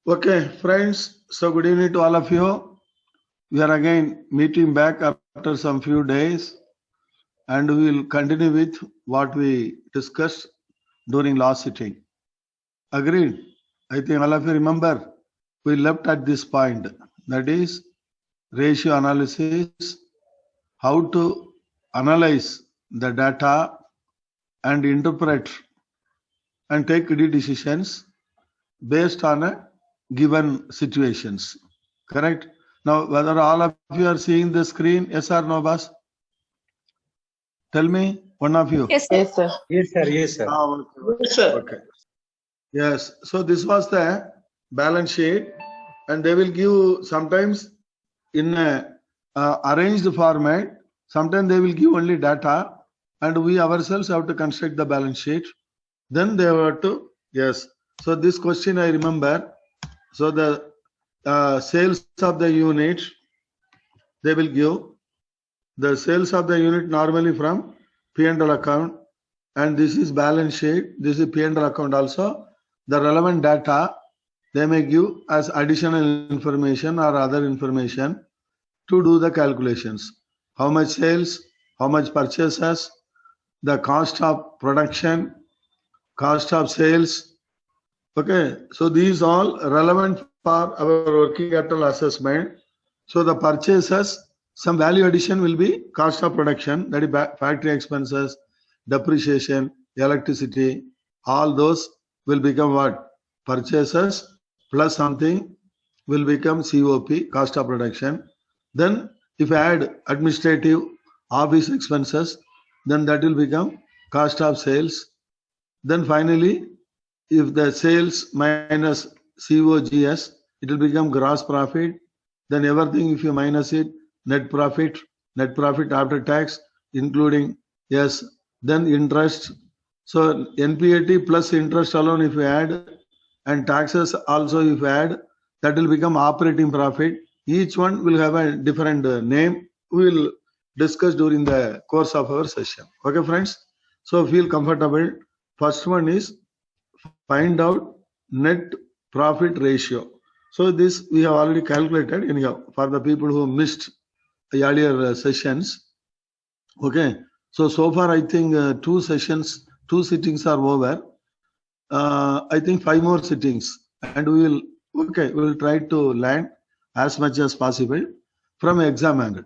Okay, friends. So good evening to all of you. We are again meeting back after some few days, and we will continue with what we discussed during last sitting. Agreed? I think all of you remember we left at this point. That is ratio analysis, how to analyze the data and interpret and take decisions based on a given situations. Correct? Now, whether all of you are seeing the screen, yes or no, boss? Tell me, one of you. Yes, sir. Yes, sir. Yes, sir. Yes, sir. Okay. Yes, sir. Okay. Yes. So this was the balance sheet, and they will give sometimes in a arranged format. Sometimes they will give only data, and we ourselves have to construct the balance sheet. Then they have to yes. So this question I remember. So the sales of the unit, they will give the sales of the unit normally from P&L account, and this is balance sheet. This is P&L account also. The relevant data they may give as additional information or other information to do the calculations. How much sales, how much purchases, the cost of production, cost of sales. Okay, so these all relevant for our working capital assessment. So the purchases, some value addition will be cost of production, that is factory expenses, depreciation, electricity, all those will become what? Purchases plus something will become COP, cost of production. Then if I add administrative office expenses, then that will become cost of sales. Then finally, if the sales minus COGS, it will become gross profit. Then everything, if you minus it, net profit after tax, including, yes, then interest. So NPAT plus interest alone, if you add, and taxes also if you add, that will become operating profit. Each one will have a different name. We will discuss during the course of our session. Okay, friends? So feel comfortable. First one is find out net profit ratio. So this we have already calculated anyhow for the people who missed the earlier sessions. Okay, so far I think two sittings are over. I think 5 more sittings, and we will try to land as much as possible from exam angle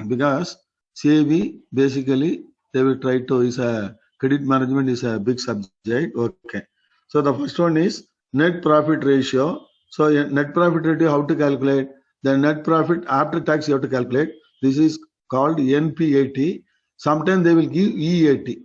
because CAB basically they will try to is a credit management is a big subject. Okay, so the first one is net profit ratio. So net profit ratio, how to calculate? The net profit after tax you have to calculate. This is called NPAT. Sometimes they will give EAT,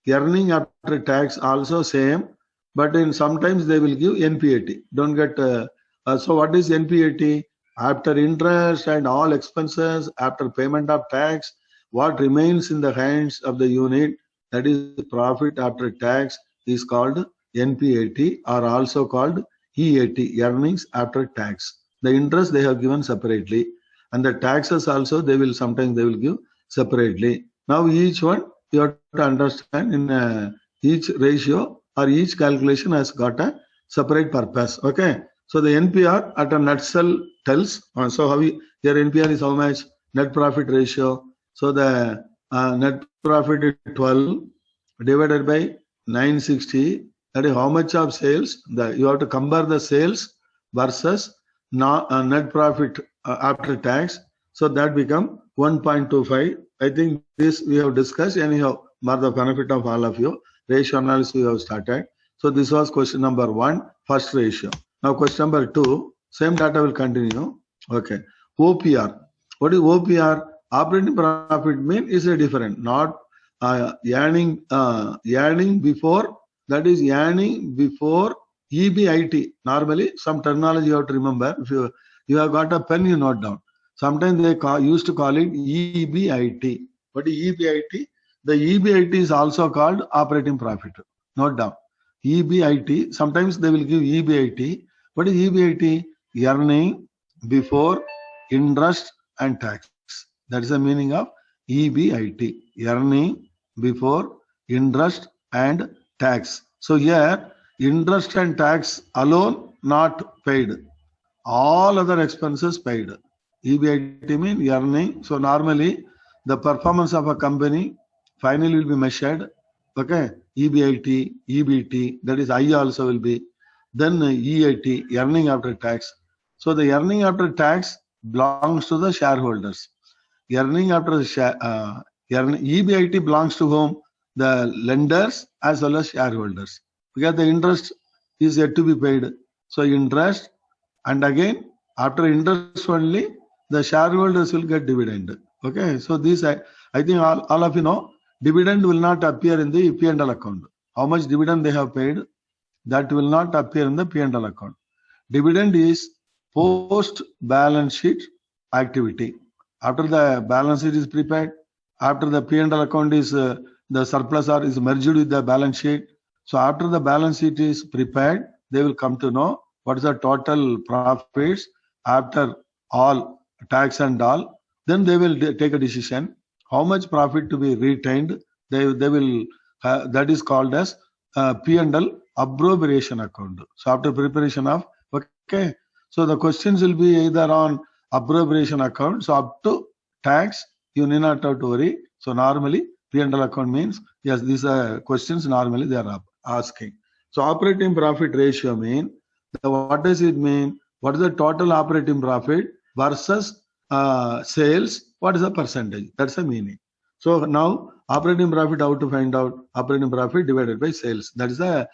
earning after tax, also same, but in sometimes they will give NPAT. Don't get so what is NPAT? After interest and all expenses, after payment of tax, what remains in the hands of the unit, that is profit after tax, is called NPAT or also called EAT, earnings after tax. The interest they have given separately, and the taxes also sometimes they will give separately. Now each one you have to understand in each ratio or each calculation has got a separate purpose. Okay, so the NPR at a nutshell tells. So how your NPR is how much? Net profit ratio. So the net profit is 12 divided by 960. That is how much of sales. You have to compare the sales versus net profit after tax. So that become 1.25. I think this we have discussed anyhow for the benefit of all of you. Ratio analysis we have started. So this was question number 1, first ratio. Now question number 2, same data will continue. Okay, OPR. What is OPR? Operating profit mean is a different, not earning before. That is earning before EBIT. Normally, some terminology you have to remember. If you have got a pen, you note down. Sometimes they used to call it EBIT. What is EBIT? The EBIT is also called operating profit. Note down. EBIT. Sometimes they will give EBIT. What is EBIT? Earning before interest and tax. That is the meaning of EBIT. Earning before interest and tax. So here interest and tax alone not paid. All other expenses paid. EBIT means earning. So normally the performance of a company finally will be measured. Okay, EBIT, EBT, that is I also will be. Then EAT, earning after tax. So the earning after tax belongs to the shareholders. Earning after the EBIT belongs to whom? The lenders as well as shareholders. Because the interest is yet to be paid. So interest, and again after interest only the shareholders will get dividend. Okay, so this I think all of you know, dividend will not appear in the P&L account. How much dividend they have paid, that will not appear in the P&L account. Dividend is post balance sheet activity. After the balance sheet is prepared, after the P&L account is the surplus or is merged with the balance sheet. So after the balance sheet is prepared, they will come to know what is the total profits after all tax and all. Then they will take a decision how much profit to be retained. They will that is called as P&L appropriation account. So after preparation of, okay, so the questions will be either on appropriation account. So up to tax you need not have to worry. So normally P&L account means, yes, these are questions normally they are asking. So operating profit ratio mean, what does it mean? What is the total operating profit versus sales? What is the percentage? That's the meaning. So now operating profit, how to find out? Operating profit divided by sales. That is the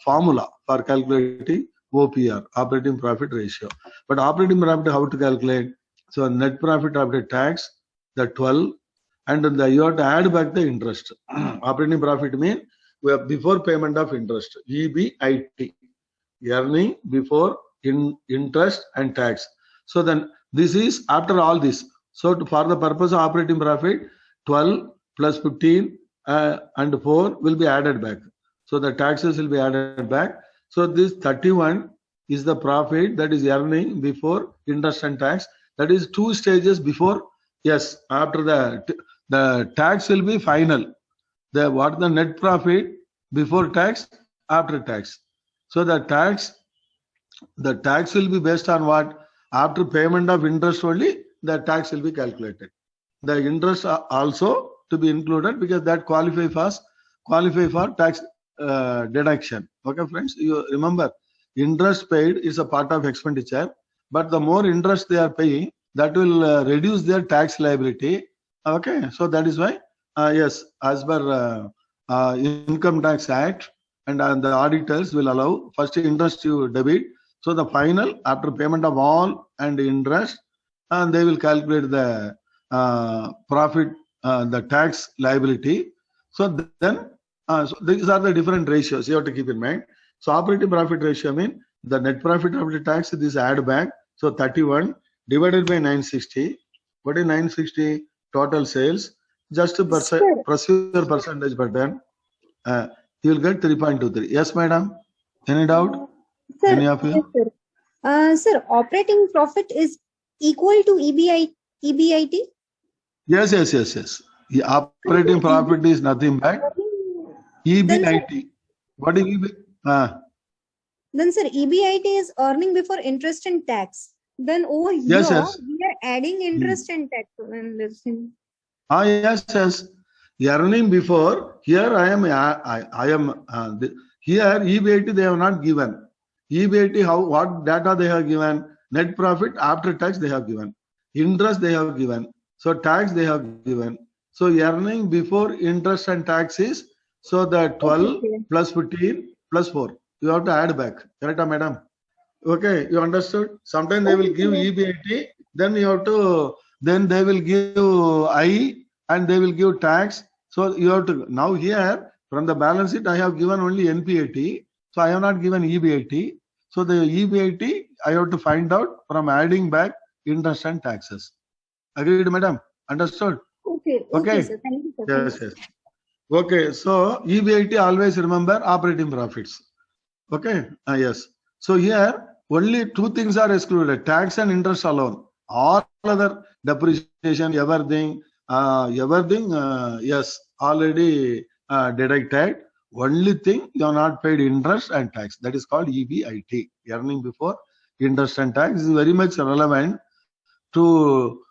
formula for calculating OPR, operating profit ratio. But operating profit, how to calculate? So net profit after tax, the 12, and you have to add back the interest. Operating profit means before payment of interest, EBIT, earning before interest and tax. So then this is after all this. So for the purpose of operating profit, 12 plus 15 and 4 will be added back. So the taxes will be added back. So this 31 is the profit that is earning before interest and tax. That is 2 stages before. Yes, after the tax will be final. What the net profit before tax, after tax. So the tax will be based on what? After payment of interest only, the tax will be calculated. The interest also to be included because that qualify for tax deduction. Okay, friends, you remember interest paid is a part of expenditure, but the more interest they are paying, that will reduce their tax liability. Okay, so that is why yes, as per Income Tax Act and the auditors will allow first interest you debit. So the final after payment of all and interest, and they will calculate the profit, the tax liability. So then so these are the different ratios you have to keep in mind. So operating profit ratio means the net profit after tax, this add back. So 31 divided by 960. What is 960? Total sales. Just to press your percentage button, you will get 3.23. Yes, madam. Any doubt? Sir, Any of you? Yes, sir. Sir, operating profit is equal to EBIT? Yes. The operating profit is nothing but EBIT. What is EBIT? Then, sir, EBIT is earning before interest and tax. Then over here, we are adding interest and tax. Yes. Earning before, here I am here EBIT they have not given. EBIT, what data they have given? Net profit after tax they have given. Interest they have given. So tax they have given. So earning before interest and tax is, so the 12 plus 15 plus 4. You have to add back. Correct, madam? Okay, you understood? Sometimes they will give EBIT, then you have to, then they will give I and they will give tax. So you have to, now here from the balance sheet I have given only NPAT. So I have not given EBIT. So the EBIT I have to find out from adding back interest and taxes. Agreed, madam? Understood? Okay, sir. Thank you, sir. Yes. Okay, so EBIT always remember operating profits. Okay, yes. So here only 2 things are excluded: tax and interest alone. All other depreciation, everything, yes, already deducted. Only thing you have not paid interest and tax. That is called EBIT, earning before interest and tax. Is very much relevant to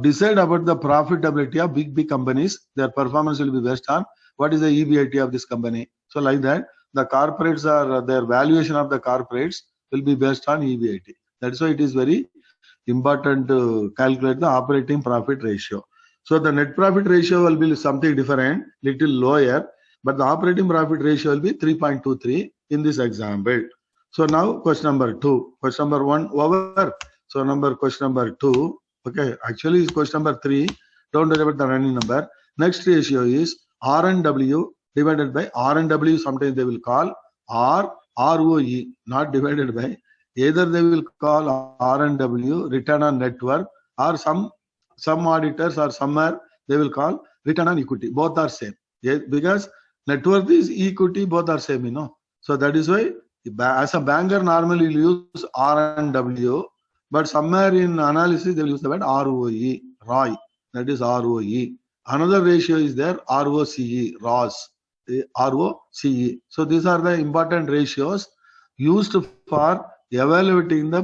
decide about the profitability of big companies. Their performance will be based on what is the EBIT of this company. So like that, the corporates are their valuation of the corporates will be based on EBIT. That's why it is very important to calculate the operating profit ratio. So the net profit ratio will be something different, little lower, but the operating profit ratio will be 3.23 in this example. So now question number 2. Question number 1 over. So question number 2. Okay, actually it's question number 3. Don't worry about the running number. Next ratio is R&W divided by R&W. Sometimes they will call R ROE, not divided by. Either they will call R&W return on net worth, or some auditors or somewhere they will call return on equity. Both are same. Because net worth is equity, both are same, you know. So that is why as a banker normally use R&W, but somewhere in analysis they will use the word ROE, ROI. That is ROE. Another ratio is there, ROCE, ROS, ROCE. So these are the important ratios used for evaluating the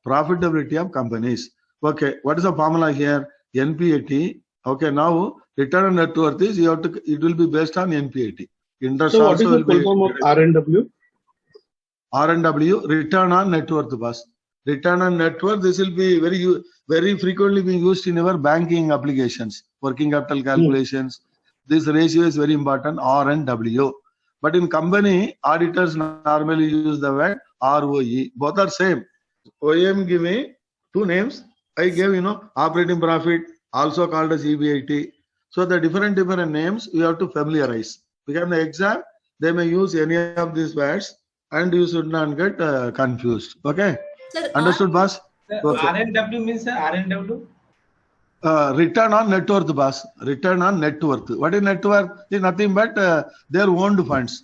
profitability of companies. Okay, what is the formula here? NPAT. Okay, now return on net worth is it will be based on NPAT. Interest so also what is the full form of R&W? R&W, return on net worth, boss. Return on net worth, this will be very frequently being used in our banking applications, working capital calculations. This ratio is very important, R&W. But in company, auditors normally use the word ROE. Both are same. I am giving two names. I gave, operating profit, also called as EBIT. So the different names you have to familiarize. Because in the exam, they may use any of these words and you should not get confused. Okay? Sir, Understood, boss? Okay. R&W means R&W? Return on net worth, boss. Return on net worth. What is net worth? Is nothing but their owned funds.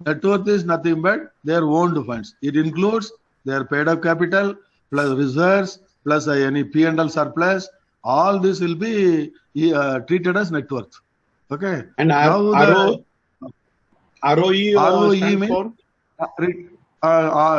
Net worth is nothing but their owned funds. It includes their paid up capital plus reserves plus any P&L surplus. All this will be treated as net worth. Okay. And now ROE stands for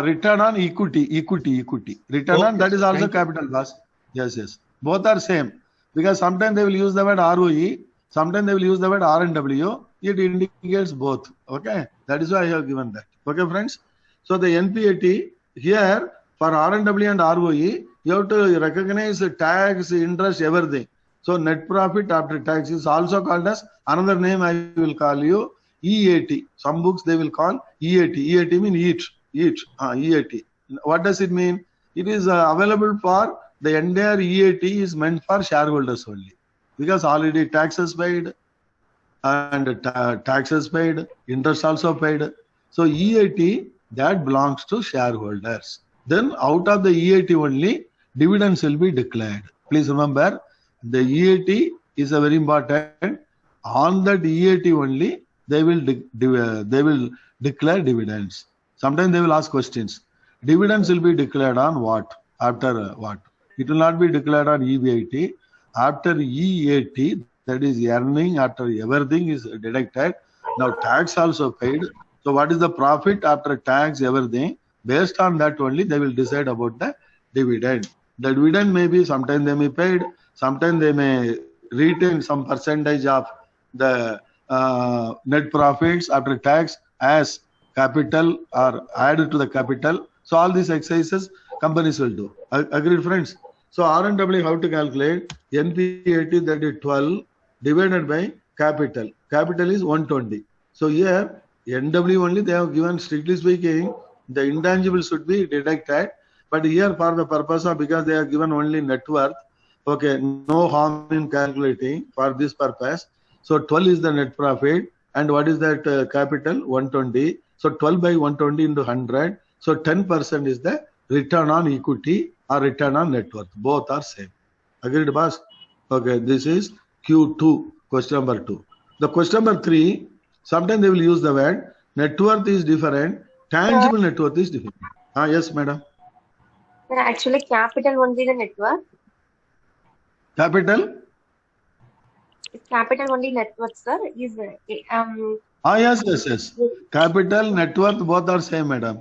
return on equity. Return on, that is also capital, boss. Yes. Both are same. Because sometimes they will use the word ROE, sometimes they will use the word R&W. It indicates both. Okay. That is why I have given that. Okay, friends. So the NPAT here for R&W and ROE, you have to recognize tax, interest, everything. So net profit after tax is also called as, another name I will call you EAT. Some books they will call EAT. EAT means EAT. What does it mean? It is available for the entire EAT is meant for shareholders only. Because already taxes paid and taxes paid, interest also paid. So EAT, that belongs to shareholders. Then out of the EAT only, dividends will be declared. Please remember, the EAT is a very important. On that EAT only, they will declare dividends. Sometimes they will ask questions. Dividends will be declared on what? After what? It will not be declared on EBIT. After EAT, that is earning after everything is deducted. Now tax also paid. So what is the profit after tax, everything? Based on that only, they will decide about the dividend. The dividend may be, sometimes they may paid, sometimes they may retain some percentage of the net profits after tax as capital or added to the capital. So all these exercises companies will do. Agreed, friends? So R&W, how to calculate? NPAT, that is 12 divided by capital. Capital is 120. So here NW only they have given, strictly speaking, the intangible should be deducted. But here for the purpose of, because they have given only net worth, okay, no harm in calculating for this purpose. So 12 is the net profit. And what is that capital? 120. So 12 by 120 into 100. So 10% is the return on equity or return on net worth. Both are same. Agreed, boss? Okay, this is Q2, question number 2. The question number 3, sometimes they will use the word net worth is different, tangible net worth is different. Yes, madam. Actually, capital only the net worth. Capital? Capital only net worth, sir, is Yes, yes, yes. Capital, net worth, both are same, madam.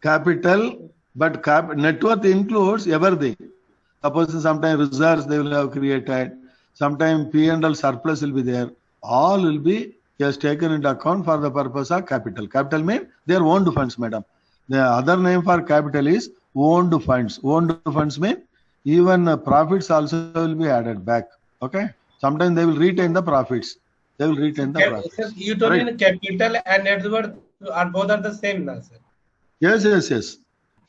Capital, but net worth includes everything. Suppose sometimes reserves they will have created, sometimes P&L surplus will be there. All will be just taken into account for the purpose of capital. Capital means their owned funds, madam. The other name for capital is owned funds. Owned funds mean even profits also will be added back. Okay. Sometimes they will retain the profits. They will retain the profits. Sir, you told me capital and net worth are both are the same now, sir. Yes, yes, yes.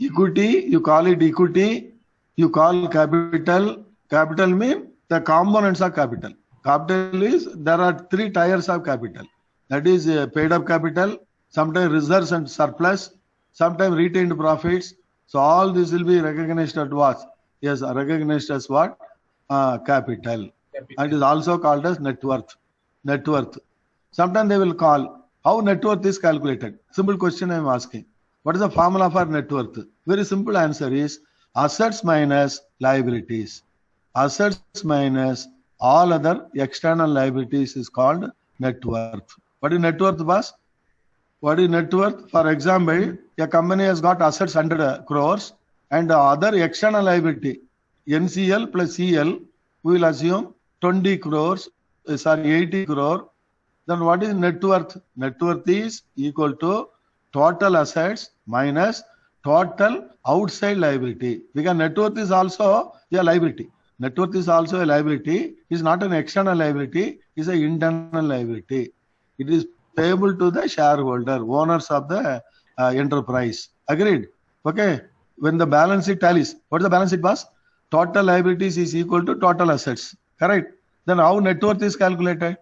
Equity, you call it equity, you call capital. Capital means the components of capital. Capital is, there are three tiers of capital. That is paid up capital, sometimes reserves and surplus, sometimes retained profits. So all this will be recognized as what? Yes, recognized as what? Capital. And it is also called as net worth. Net worth. Sometimes they will call, how net worth is calculated? Simple question I am asking. What is the formula for net worth? Very simple answer is assets minus liabilities. Assets minus all other external liabilities is called net worth. What is net worth, boss? What is net worth? For example, a company has got assets 100 crores and the other external liability, NCL plus CL, we will assume 20 crores, 80 crore. Then what is net worth? Net worth is equal to total assets minus total outside liability. Because net worth is also a liability. Net worth is also a liability. It's not an external liability. It's an internal liability. It is payable to the shareholder, owners of the enterprise. Agreed? Okay. When the balance sheet tallies, what is the balance sheet, boss? Total liabilities is equal to total assets. Correct? Then how net worth is calculated?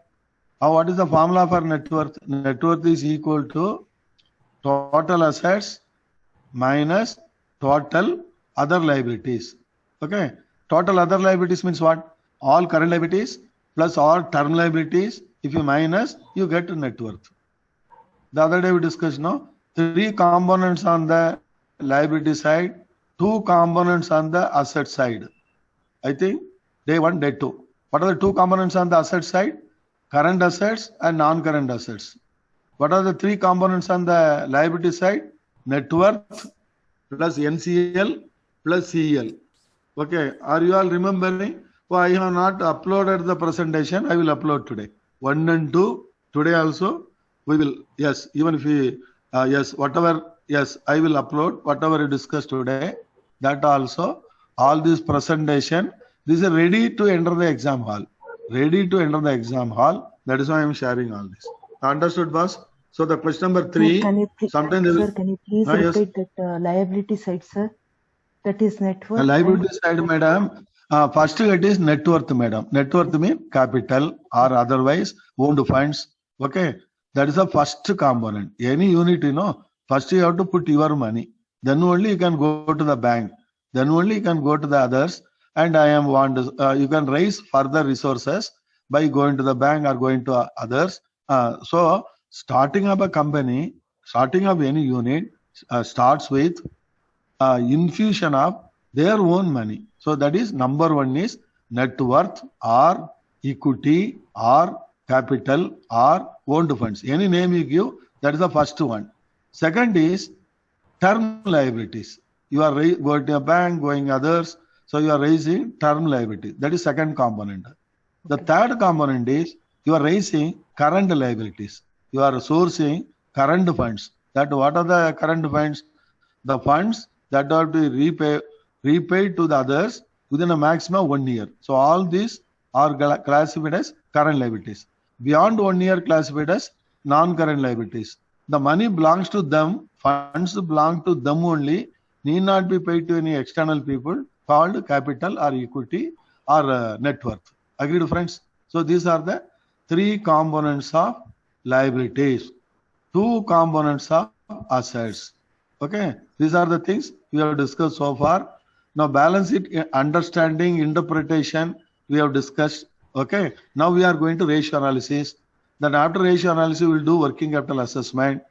What is the formula for net worth? Net worth is equal to total assets minus total other liabilities. Okay. Total other liabilities means what? All current liabilities plus all term liabilities. If you minus, you get net worth. The other day we discussed, no? 3 components on the liability side, 2 components on the asset side. I think day 1, day 2. What are the 2 components on the asset side? Current assets and non-current assets. What are the 3 components on the liability side? Net worth plus NCL plus CL. Okay, are you all remembering? Oh, I have not uploaded the presentation. I will upload today. 1 and 2. Today also we will. Yes, even if we yes, whatever. Yes, I will upload whatever we discussed today. That also, all this presentation. This is ready to enter the exam hall. Ready to enter the exam hall. That is why I am sharing all this. Understood, boss? So the question number 3. Can you please, Sir, can you please repeat that liability side, sir? That is net worth. Liability side, madam. First it is net worth, madam. Net worth means capital or otherwise owned funds. Okay. That is the first component. Any unit, first you have to put your money. Then only you can go to the bank. Then only you can go to the others. And you can raise further resources by going to the bank or going to others. So starting up a company, starting up any unit starts with infusion of their own money. So that is number 1 is net worth or equity or capital or owned funds. Any name you give, that is the first one. Second is term liabilities. You are going to a bank, going others. So you are raising term liability. That is second component. The third component is you are raising current liabilities. You are sourcing current funds. That what are the current funds? The funds that are to be repaid to the others within a maximum of 1 year. So all these are classified as current liabilities. Beyond 1 year classified as non-current liabilities. The money belongs to them, funds belong to them only, need not be paid to any external people, called capital or equity or net worth. Agreed, friends? So these are the 3 components of liabilities, 2 components of assets. Okay, these are the things we have discussed so far. Now balance sheet understanding, interpretation we have discussed. Okay, now we are going to ratio analysis. Then after ratio analysis we will do working capital assessment.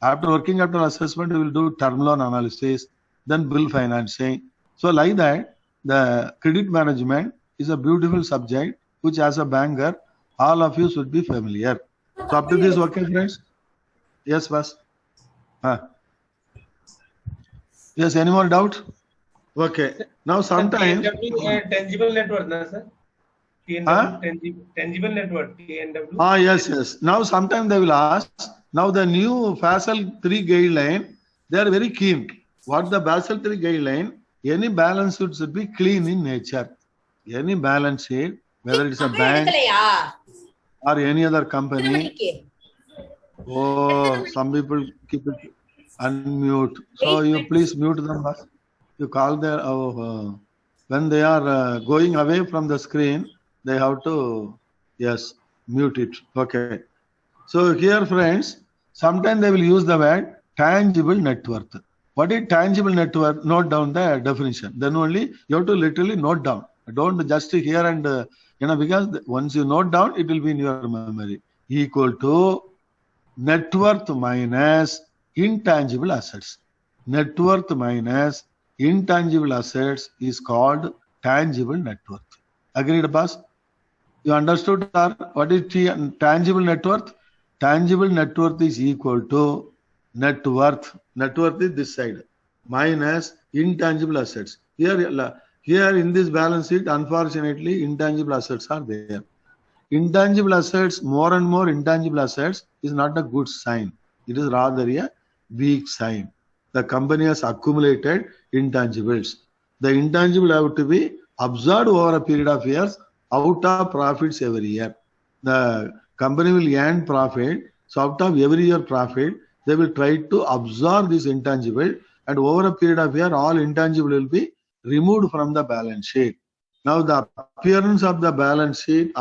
After working capital assessment we will do term loan analysis, then bill financing. So like that, the credit management is a beautiful subject which as a banker all of you should be familiar. So up to this, okay friends? Yes, boss. Yes, any more doubt? Okay. Now sometimes TNW tangible net worth, na, sir? TNW tangible net worth, TNW. yes. Now sometimes they will ask, now the new Basel 3 guideline, they are very keen. What the Basel 3 guideline, any balance sheet should be clean in nature. Any balance sheet, whether it's a bank or any other company. Oh, some people keep it unmute. So you please mute them. You call their when they are going away from the screen, they have to mute it. Okay. So here, friends, sometimes they will use the word tangible net worth. What is tangible net worth? Note down the definition. Then only you have to literally note down. Don't just hear and because once you note down, it will be in your memory. Equal to net worth minus intangible assets. Net worth minus intangible assets is called tangible net worth. Agreed, boss? You understood what is tangible net worth? Tangible net worth is equal to net worth. Net worth is this side minus intangible assets. Here in this balance sheet, unfortunately, intangible assets are there. Intangible assets, more and more intangible assets is not a good sign. It is rather a weak sign. The company has accumulated intangibles. The intangible have to be absorbed over a period of years out of profits every year. The company will earn profit. So out of every year profit, they will try to absorb this intangible, and over a period of year, all intangible will be removed from the balance sheet. Now the appearance of the balance sheet,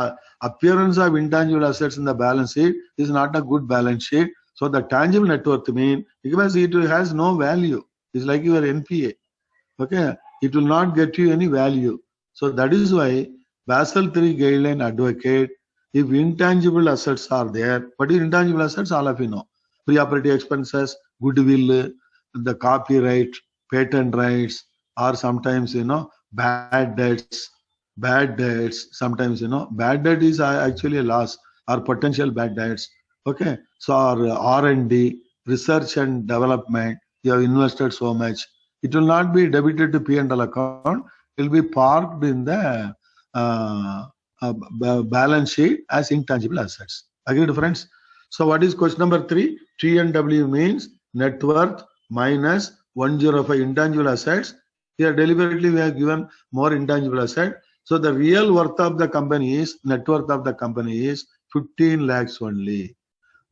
appearance of intangible assets in the balance sheet is not a good balance sheet. So the tangible net worth means because it has no value. It's like your NPA. Okay, it will not get you any value. So that is why Basel III guideline advocate if intangible assets are there. What is intangible assets? All of you know. Pre-operative expenses, goodwill, the copyright, patent rights, or sometimes bad debts. Sometimes bad debt is actually a loss or potential bad debts. Okay, so R&D, research and development, you have invested so much. It will not be debited to P&L account. It will be parked in the balance sheet as intangible assets. Agreed, friends? So what is question number 3? T&W means net worth minus 105 intangible assets. Here deliberately we have given more intangible asset. So the real worth of the company is, net worth of the company is 15 lakhs only.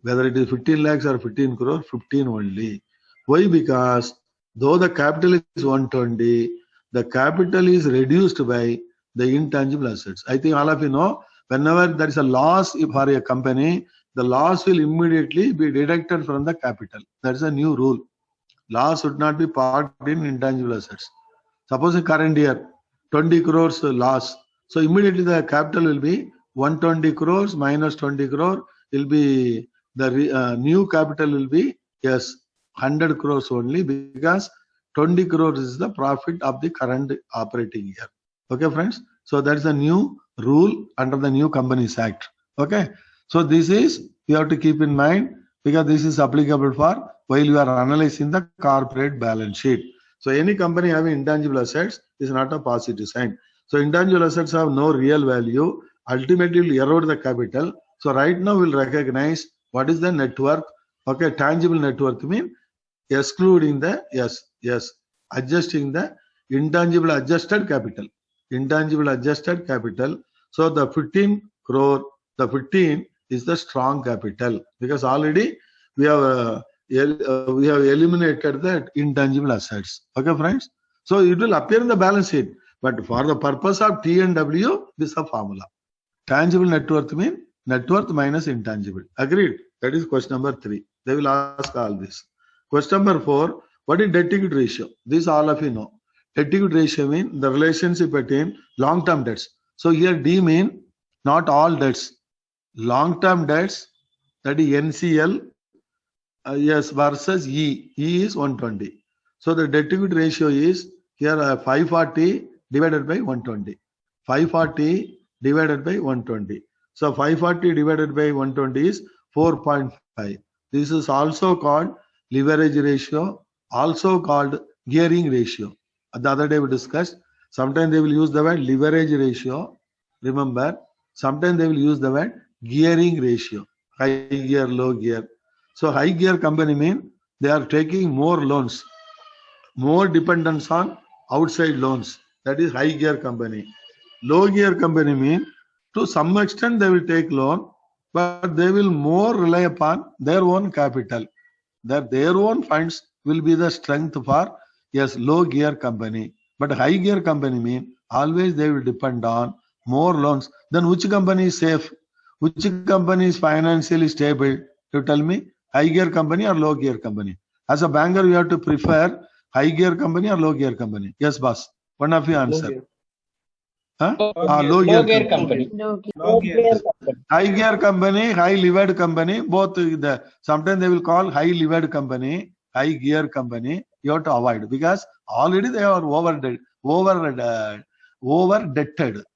Whether it is 15 lakhs or 15 crore, 15 only. Why? Because though the capital is 120, the capital is reduced by the intangible assets. I think all of you know, whenever there is a loss for a company, the loss will immediately be deducted from the capital. That is a new rule. Loss should not be parked in intangible assets. Suppose in current year, 20 crores loss. So immediately the capital will be 120 crores minus 20 crore will be the new capital will be 100 crores only, because 20 crores is the profit of the current operating year. Okay, friends. So that is a new rule under the new Companies Act. Okay. So this is you have to keep in mind, because this is applicable for while you are analyzing the corporate balance sheet. So any company having intangible assets is not a positive sign. So intangible assets have no real value. Ultimately will erode the capital. So right now we'll recognize what is the net worth. Okay, tangible net worth means excluding the adjusting the intangible adjusted capital. Intangible adjusted capital. So the 15 crore, the 15 is the strong capital, because already we have eliminated the intangible assets. Okay, friends. So it will appear in the balance sheet, but for the purpose of T&W, this is a formula. Tangible net worth means net worth minus intangible. Agreed? That is question number 3. They will ask all this. Question number 4. What is debt equity ratio? This all of you know. Debt equity ratio means the relationship between long-term debts. So here D means not all debts. Long-term debts, that is NCL, versus E. E is 120. So the debt equity ratio is here 540 divided by 120. 540 divided by 120. So 540 divided by 120 is 4.5. This is also called leverage ratio, also called gearing ratio. The other day we discussed. Sometimes they will use the word leverage ratio. Remember, sometimes they will use the word gearing ratio. High gear, low gear. So high gear company mean they are taking more loans, more dependence on outside loans. That is high gear company. Low gear company mean to some extent they will take loan, but they will more rely upon their own capital. That their own funds will be the strength for, yes, low gear company. But high gear company mean always they will depend on more loans. Then which company is safe? Which company is financially stable? You tell me, high gear company or low gear company? As a banker, you have to prefer high gear company or low gear company. Yes, boss. One of you answer. Huh? Low gear company. Low gear. Yes. High gear company, high levered company, both sometimes they will call high levered company, high gear company. You have to avoid because already they are overdebted.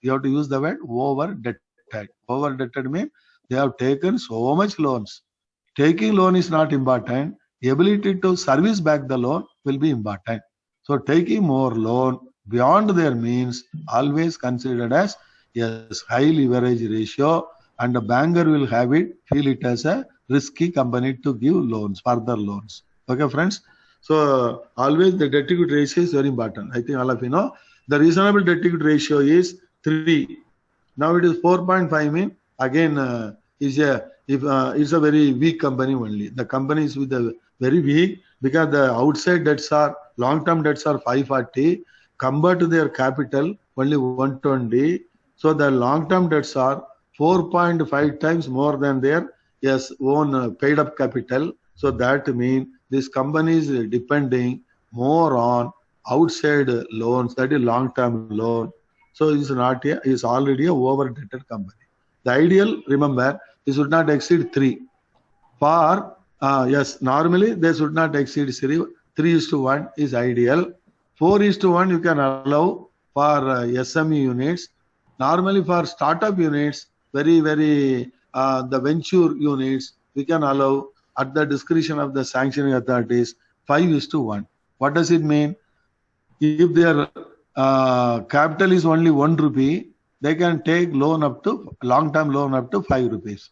You have to use the word overdebted. Overdebted means they have taken so much loans. Taking loan is not important. The ability to service back the loan will be important. So taking more loan beyond their means always considered as, yes, high leverage ratio, and the banker will have it, feel it as a risky company to give loans, further loans. Okay, friends. So always the debt equity ratio is very important. I think all of you know the reasonable debt equity ratio is 3. Now it is 4.5 mean again is a it's a very weak company only. The company is with a very weak because the outside debts are long-term debts are 540 compared to their capital only 120. So the long-term debts are 4.5 times more than their, yes, own paid up capital. So that means this company is depending more on outside loans, that is long-term loan. So it's not is already a over-debted company. The ideal, remember, it should not exceed 3. For yes, normally they should not exceed 3. 3:1 is ideal. 4:1 you can allow for SME units. Normally for startup units, very the venture units, we can allow at the discretion of the sanctioning authorities 5:1. What does it mean? If their capital is only 1 rupee, they can take loan up to long-term loan up to 5 rupees.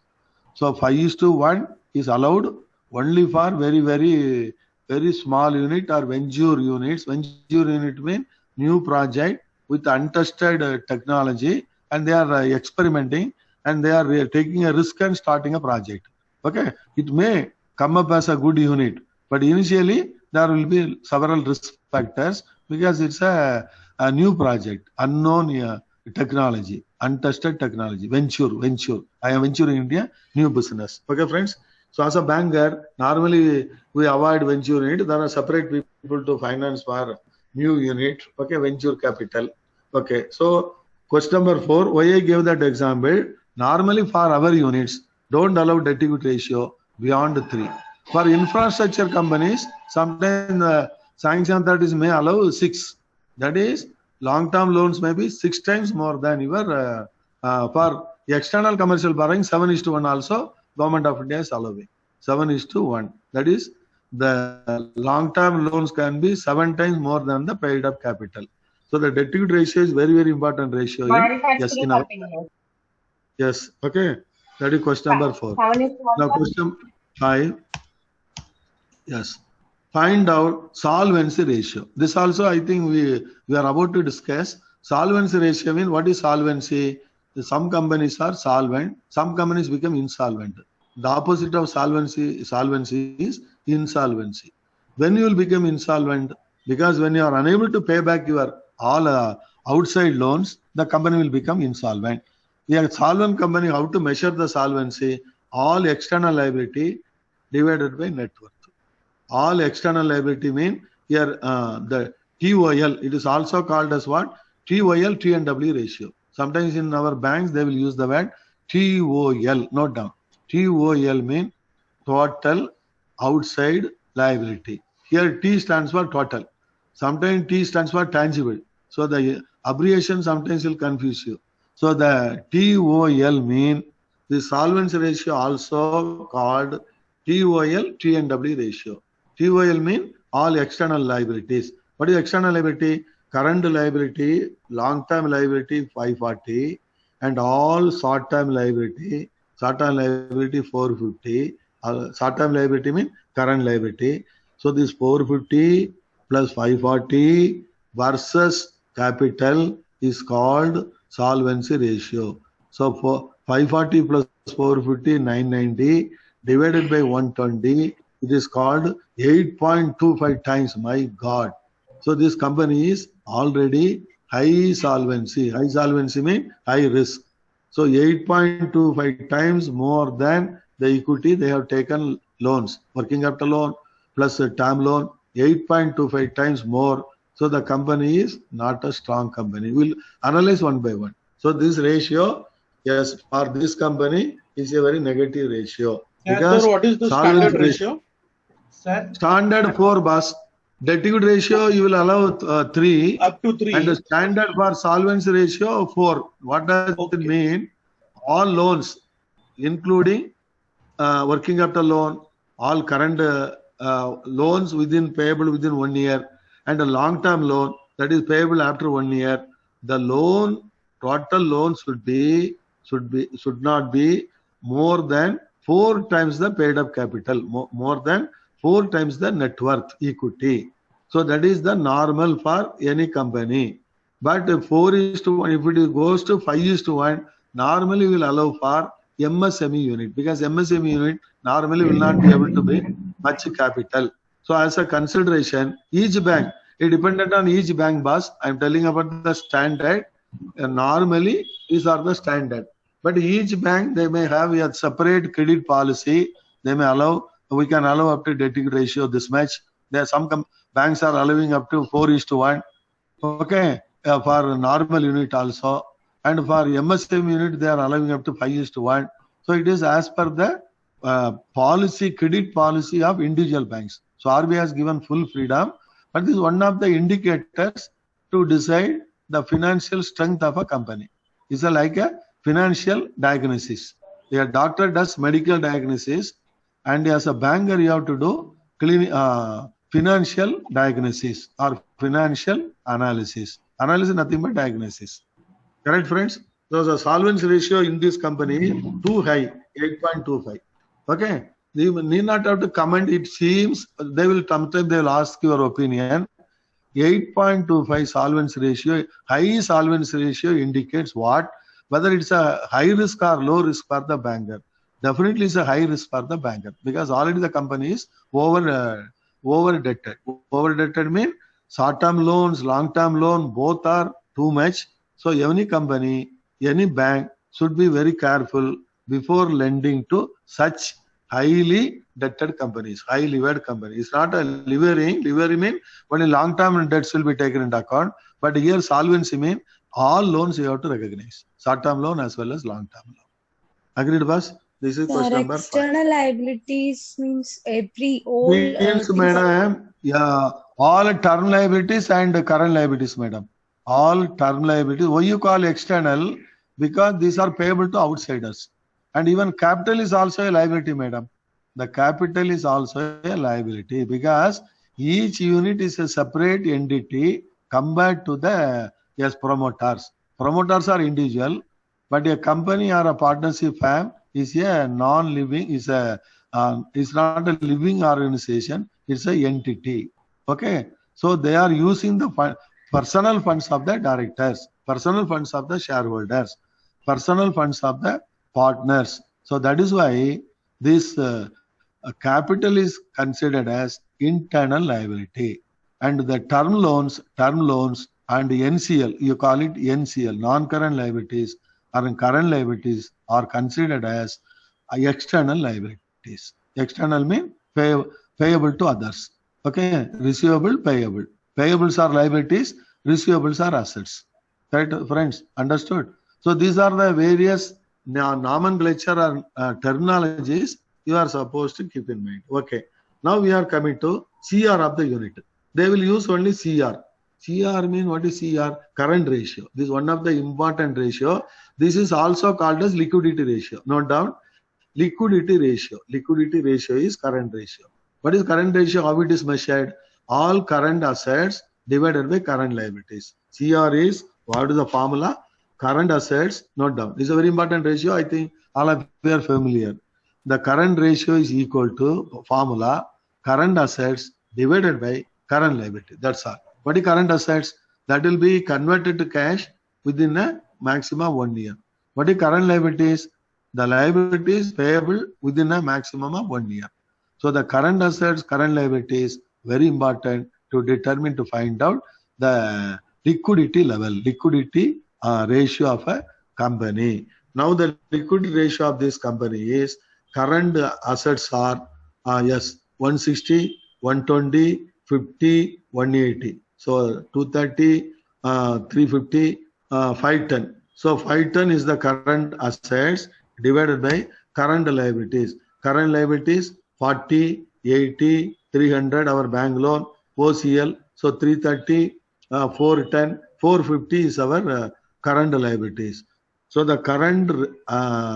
So 5:1 is allowed only for very small unit or venture units. Venture unit means new project with untested technology, and they are experimenting and they are taking a risk and starting a project. Okay, it may come up as a good unit, but initially there will be several risk factors because it's a new project, unknown technology, untested technology, venture. I am venturing India, new business. Okay, friends. So as a banker, normally we avoid venture unit. There are separate people to finance for new unit. Okay, venture capital. Okay. So question number 4, why I gave that example? Normally for our units, don't allow debt equity ratio beyond 3. For infrastructure companies, sometimes sanction authorities may allow 6. That is, long-term loans may be 6 times more than your for external commercial borrowing 7:1 also government of India is allowing 7:1. That is, the long-term loans can be 7 times more than the paid up capital. So the debt equity ratio is very important ratio. Yes, in our, yes, okay. That is question number 4. Now question 5. Yes. Find out solvency ratio. This also I think we are about to discuss. Solvency ratio means what is solvency? Some companies are solvent, some companies become insolvent. The opposite of solvency is insolvency. When you will become insolvent, because when you are unable to pay back your all outside loans, the company will become insolvent. A solvent company, how to measure the solvency? All external liability divided by net worth. All external liability mean here the TOL, it is also called as what? TOL, T&W ratio. Sometimes in our banks they will use the word TOL. Note down. TOL mean total outside liability. Here T stands for total. Sometimes T stands for tangible. So the abbreviation sometimes will confuse you. So the TOL mean the solvency ratio also called TOL, TNW ratio. TOL mean all external liabilities. What is external liability? Current liability, long-term liability 540, and all short-term liability 450. Short-term liability mean current liability. So this 450 plus 540 versus capital is called solvency ratio. So for 540 plus 450, 990 divided by 120, it is called 8.25 times. My God. So this company is already high solvency. High solvency means high risk. So 8.25 times more than the equity they have taken loans, working capital loan plus a term loan, 8.25 times more. So the company is not a strong company. We'll analyze one by one. So this ratio, yes, for this company is a very negative ratio. Because sir, what is the standard ratio? Sir, standard 4 bus. Debt equity ratio you will allow 3. Up to 3. And the standard for solvency ratio 4. What does it mean? All loans, including working capital loan, all current loans payable within 1 year, and a long-term loan that is payable after 1 year. The total loan should not be more than 4 times the paid up capital, more than 4 times the net worth equity. So that is the normal for any company. But 4:1, if it goes to 5:1, normally will allow for MSME unit, because MSME unit normally will not be able to be much capital. So as a consideration, each bank, it dependent on each bank, boss. I'm telling about the standard. Normally, these are the standard. But each bank, they may have a separate credit policy. They may allow, we can allow up to debt equity ratio this much. There are some banks are allowing up to 4:1. Okay, for normal unit also. And for MSME unit, they are allowing up to 5:1. So it is as per the credit policy of individual banks. So RBI has given full freedom. But this is one of the indicators to decide the financial strength of a company. It's like a financial diagnosis. A doctor does medical diagnosis, and as a banker, you have to do financial diagnosis or financial analysis. Analysis is nothing but diagnosis. Correct, friends? So the solvency ratio in this company too high, 8.25. Okay, you need not have to comment. It seems sometimes they will ask your opinion. 8.25 solvency ratio, high solvency ratio indicates what? Whether it's a high risk or low risk for the banker. Definitely it's a high risk for the banker, because already the company is over-debted. Over-debted means short-term loans, long-term loan, both are too much. So any company, any bank should be very careful before lending to such highly debted companies, high levered companies. It's not a levering. Levering means only long-term debts will be taken into account. But here solvency means all loans you have to recognize. Short-term loan as well as long-term loan. Agreed, boss? This is question number 5. External liabilities means madam, yeah, all term liabilities and current liabilities, madam. All term liabilities. Why you call external? Because these are payable to outsiders. And even capital is also a liability, madam. The capital is also a liability, because each unit is a separate entity compared to the promoters. Promoters are individual, but a company or a partnership firm is a non-living, is not a living organization, it's a entity. Okay, so they are using the personal funds of the directors, personal funds of the shareholders, personal funds of the partners. So that is why this capital is considered as internal liability, and the term loans and NCL, you call it NCL, non-current liabilities or current liabilities, are considered as external liabilities. External means payable to others. Okay, receivable, payable. Payables are liabilities, receivables are assets. Right, friends? Understood? So these are the various nomenclature or terminologies you are supposed to keep in mind. Okay. Now we are coming to CR of the unit. They will use only CR. CR means, what is CR? Current ratio. This is one of the important ratio. This is also called as liquidity ratio. Note down. liquidity ratio. Liquidity ratio is current ratio. What is current ratio? How it is measured? All current assets divided by current liabilities. CR is, what is the formula? Current assets, note down. This is a very important ratio. I think all of you are familiar. The current ratio is equal to formula current assets divided by current liability. That's all. What is current assets? That will be converted to cash within a maximum 1 year. What is current liabilities? The liabilities payable within a maximum of 1 year. So the current assets, current liabilities, very important to determine, to find out the liquidity level, liquidity ratio of a company. Now the liquidity ratio of this company is current assets are 160, 120, 50, 180. So 230, 350, 510. So 510 is the current assets divided by current liabilities. Current liabilities 40, 80, 300, our bank loan, OCL. So 330, 410, 450 is our current liabilities. So the current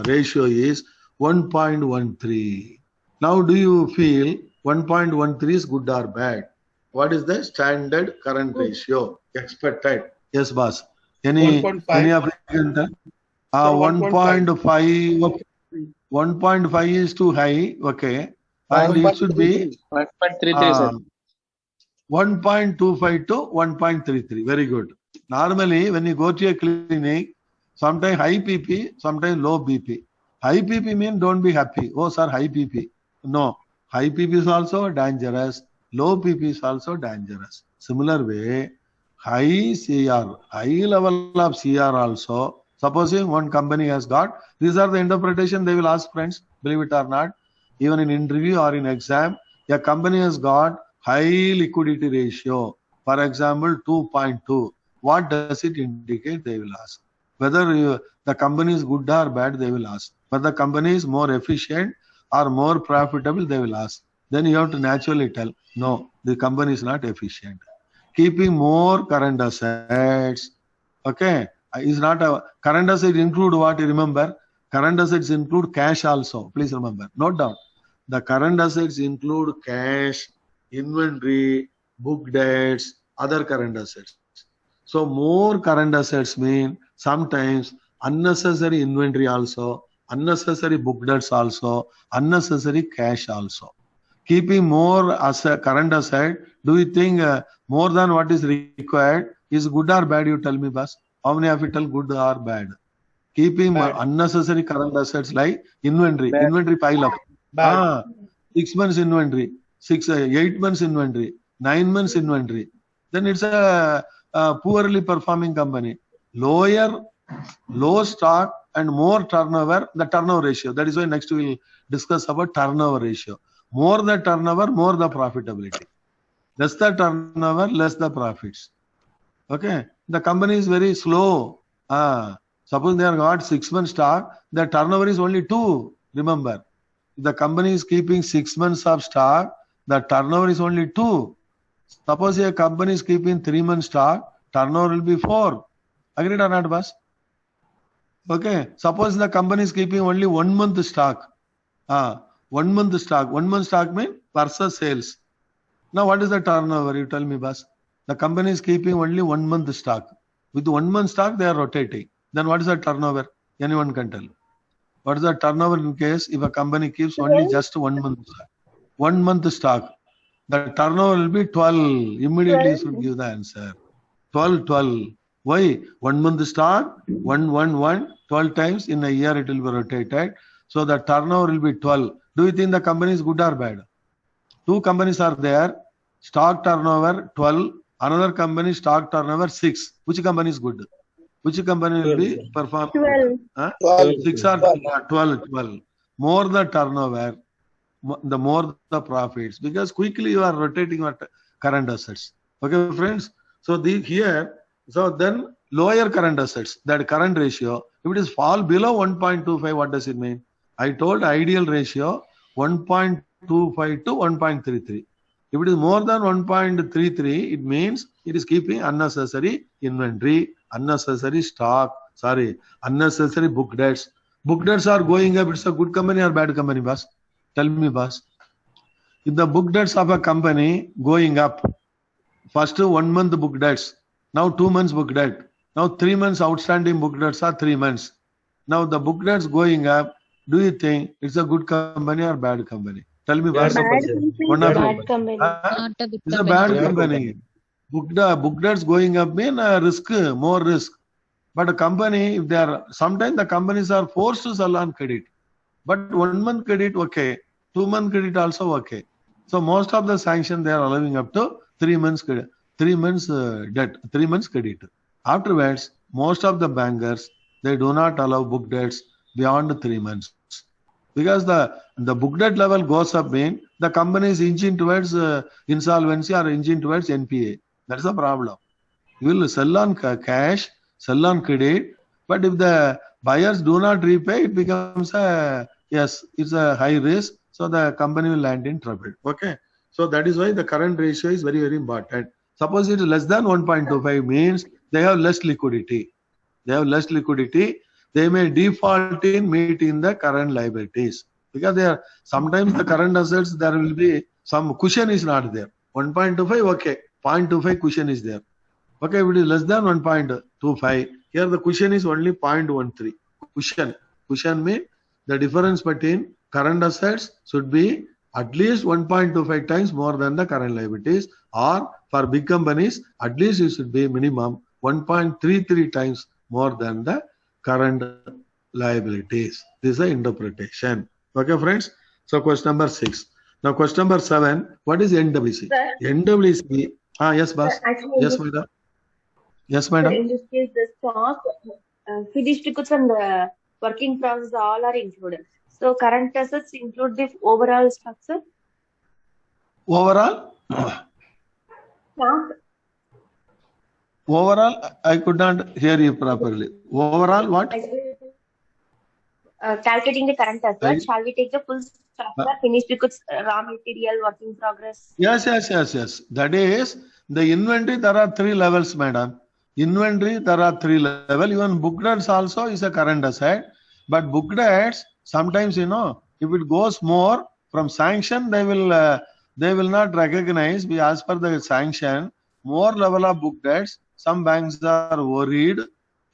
ratio is 1.13. Now do you feel 1.13 is good or bad? What is the standard current ratio expected? Yes, boss. Any 1.5. any applicant? 1.5. 1.5 is too high. Okay. And it should be 1.33, sir. 1.25 to 1.33. Very good. Normally, when you go to a clinic, sometimes high PP, sometimes low BP. High PP means don't be happy. Oh, sir, high PP. No. High PP is also dangerous. Low PP is also dangerous. Similar way, high CR, high level of CR also. Supposing one company has got, these are the interpretation they will ask, friends, believe it or not. Even in interview or in exam, a company has got high liquidity ratio. For example, 2.2. What does it indicate? They will ask. Whether the company is good or bad, they will ask. Whether the company is more efficient or more profitable, they will ask. Then you have to naturally tell, no, the company is not efficient. Keeping more current assets, okay, is not a current assets include what? You remember? Current assets include cash also. Please remember. Note down. The current assets include cash, inventory, book debts, other current assets. So more current assets mean sometimes unnecessary inventory also, unnecessary book debts also, unnecessary cash also. Keeping more current asset, do you think more than what is required is good or bad? You tell me, boss. How many of you tell good or bad? Keeping unnecessary current assets like inventory, inventory pile up. 6 months inventory, 8 months inventory, 9 months inventory. Then it's a poorly performing company. Low stock and more turnover, the turnover ratio. That is why next we will discuss about turnover ratio. More the turnover, more the profitability. Less the turnover, less the profits. Okay. The company is very slow. Suppose they have got 6 months stock, the turnover is only 2. Remember, the company is keeping 6 months of stock, the turnover is only 2. Suppose a company is keeping 3 months stock, turnover will be 4. Agreed or not, boss? Okay. Suppose the company is keeping only 1 month stock. 1 month stock. 1 month stock means versus sales. Now what is the turnover? You tell me, boss. The company is keeping only 1 month stock. With 1 month stock, they are rotating. Then what is the turnover? Anyone can tell. What is the turnover in case if a company keeps only just 1 month stock? 1 month stock. The turnover will be 12. Immediately you should give the answer. 12. Why? 1 month stock, 12 times in a year it will be rotated. So the turnover will be 12. Do you think the company is good or bad? Two companies are there. Stock turnover 12. Another company stock turnover 6. Which company is good? Which company will be performing? 12. 6 or 12. More the turnover, the more the profits, because quickly you are rotating your current assets. Okay, friends. So then lower current assets, that current ratio, if it is fall below 1.25, what does it mean? I told ideal ratio 1.25 to 1.33. If it is more than 1.33, it means it is keeping unnecessary inventory, unnecessary stock, unnecessary book debts. Book debts are going up. It's a good company or bad company, boss? Tell me, boss. If the book debts of a company going up, first 1 month book debts, now 2 months book debt, now 3 months outstanding book debts are 3 months. Now the book debts going up. Do you think it's a good company or bad company? Tell me, boss. Bad One company. of Bad company. Not a good it's a company. bad Bad company. Book debts going up mean risk, more risk. But a company, if they are, sometimes the companies are forced to sell on credit. But 1 month credit, okay. 2 month credit also okay. So most of the sanction they are allowing up to 3 months credit, 3 months debt, 3 months credit. Afterwards, most of the bankers, they do not allow book debts beyond 3 months. Because the book debt level goes up, mean the company is inching towards insolvency or inching towards NPA. That's the problem. You will sell on cash, sell on credit, but if the buyers do not repay, it becomes it's a high risk. So the company will land in trouble. Okay. So that is why the current ratio is very, very important. Suppose it is less than 1.25 means they have less liquidity. They have less liquidity. They may default in meeting the current liabilities because they are sometimes the current assets there will be some cushion is not there. 1.25 okay, 0.25 cushion is there. Okay, if it is less than 1.25, here the cushion is only 0.13. Cushion means the difference between current assets should be at least 1.25 times more than the current liabilities, or for big companies, at least it should be minimum 1.33 times more than the current liabilities. This is the interpretation. Okay, friends. So question number 6. Now question number 7. What is NWC? Sir, NWC. Yes, boss. sir, actually, Yes, madam. Yes, sir, madam. in this case, the stock, finished goods and the working process all are included. So current assets include the overall structure. Overall, Stock, I could not hear you properly. Overall, what? actually, calculating the current assets, shall we take the full structure, finished goods, raw material, work in progress? Yes. That is the inventory. There are 3 levels, madam. Inventory, there are 3 levels. Even book debts also is a current asset. But book debts, sometimes, if it goes more from sanction, they will not recognize, as per the sanction, more level of book debts. Some banks are worried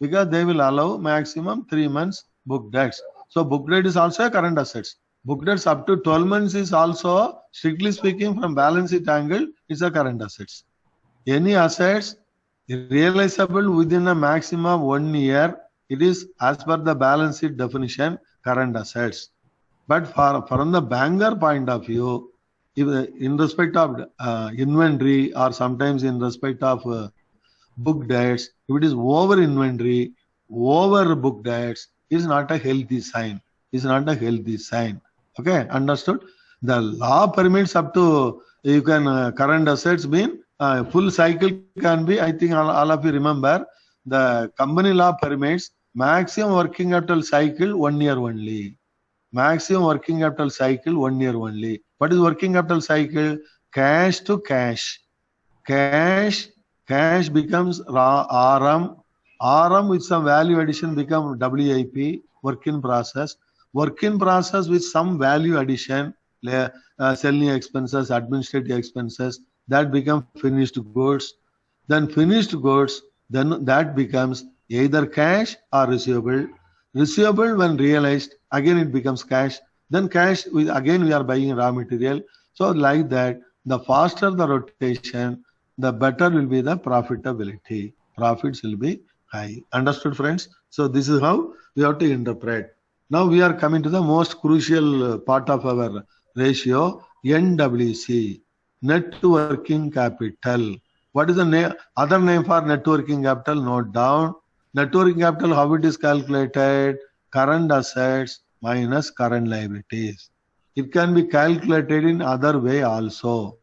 because they will allow maximum 3 months book debts. So book debt is also a current assets. Book debts up to 12 months is also, strictly speaking, from balance sheet angle, is a current assets. Any assets realizable within a maximum of 1 year, it is as per the balance sheet definition, current assets. But from the banker point of view, if in respect of inventory or sometimes in respect of book debts, if it is over inventory, over book debts, is not a healthy sign. Is not a healthy sign. Okay, understood? The law permits up to, you can current assets mean full cycle can be, I think all of you remember, the company law permits maximum working capital cycle 1 year only. Maximum working capital cycle 1 year only. What is working capital cycle? Cash to cash. Cash becomes RM. RM with some value addition become WIP, work in process. Work in process with some value addition, selling expenses, administrative expenses, that become finished goods. Then finished goods, then that becomes either cash or receivable. Receivable when realized, again it becomes cash. Then cash, again we are buying raw material. So like that, the faster the rotation, the better will be the profitability. Profits will be high. Understood, friends? So this is how we have to interpret. Now we are coming to the most crucial part of our ratio, NWC, net working capital. What is the other name for net working capital? Note down. Net working capital, how it is calculated? Current assets minus current liabilities. It can be calculated in other way also.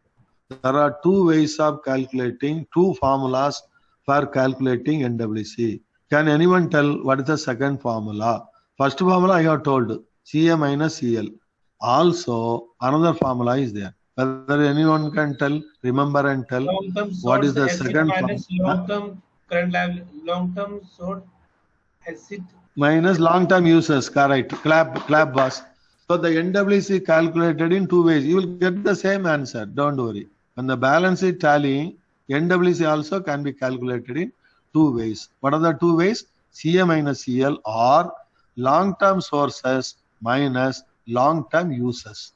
There are 2 ways of calculating, 2 formulas for calculating NWC. Can anyone tell what is the second formula? First formula I have told, CA minus CL. Also, another formula is there. Whether anyone can tell, remember and tell what is the second minus formula? long-term current liability, long-term short asset minus long-term users, correct. Clap boss. So the NWC calculated in two ways. You will get the same answer, don't worry. When the balance sheet tally, NWC also can be calculated in two ways. What are the two ways? CA minus CL or long-term sources minus long-term users.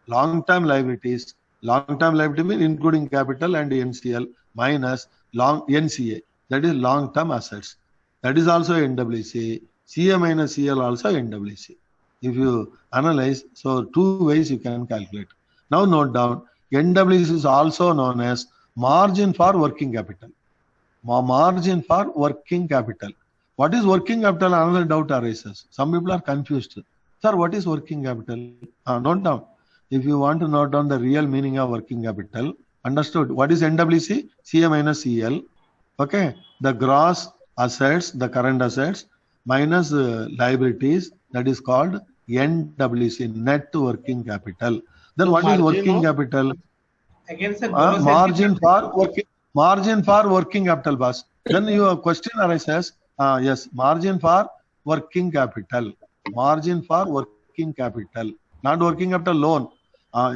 Long-term liabilities. Long-term liability means including capital and NCL minus NCA. That is long-term assets. That is also NWC. CA minus CL also NWC. If you analyze, so two ways you can calculate. Now note down, NWC is also known as margin for working capital. Margin for working capital. What is working capital? Another doubt arises. Some people are confused. Sir, what is working capital? Note down. If you want to note down the real meaning of working capital, understood. What is NWC? CA minus CL. Okay. The gross assets, the current assets, minus liabilities, that is called NWC, net working capital. Then what is working capital? Again, sir, margin for working capital, boss. Then your question arises, yes, margin for working capital. Margin for working capital. Not working capital loan.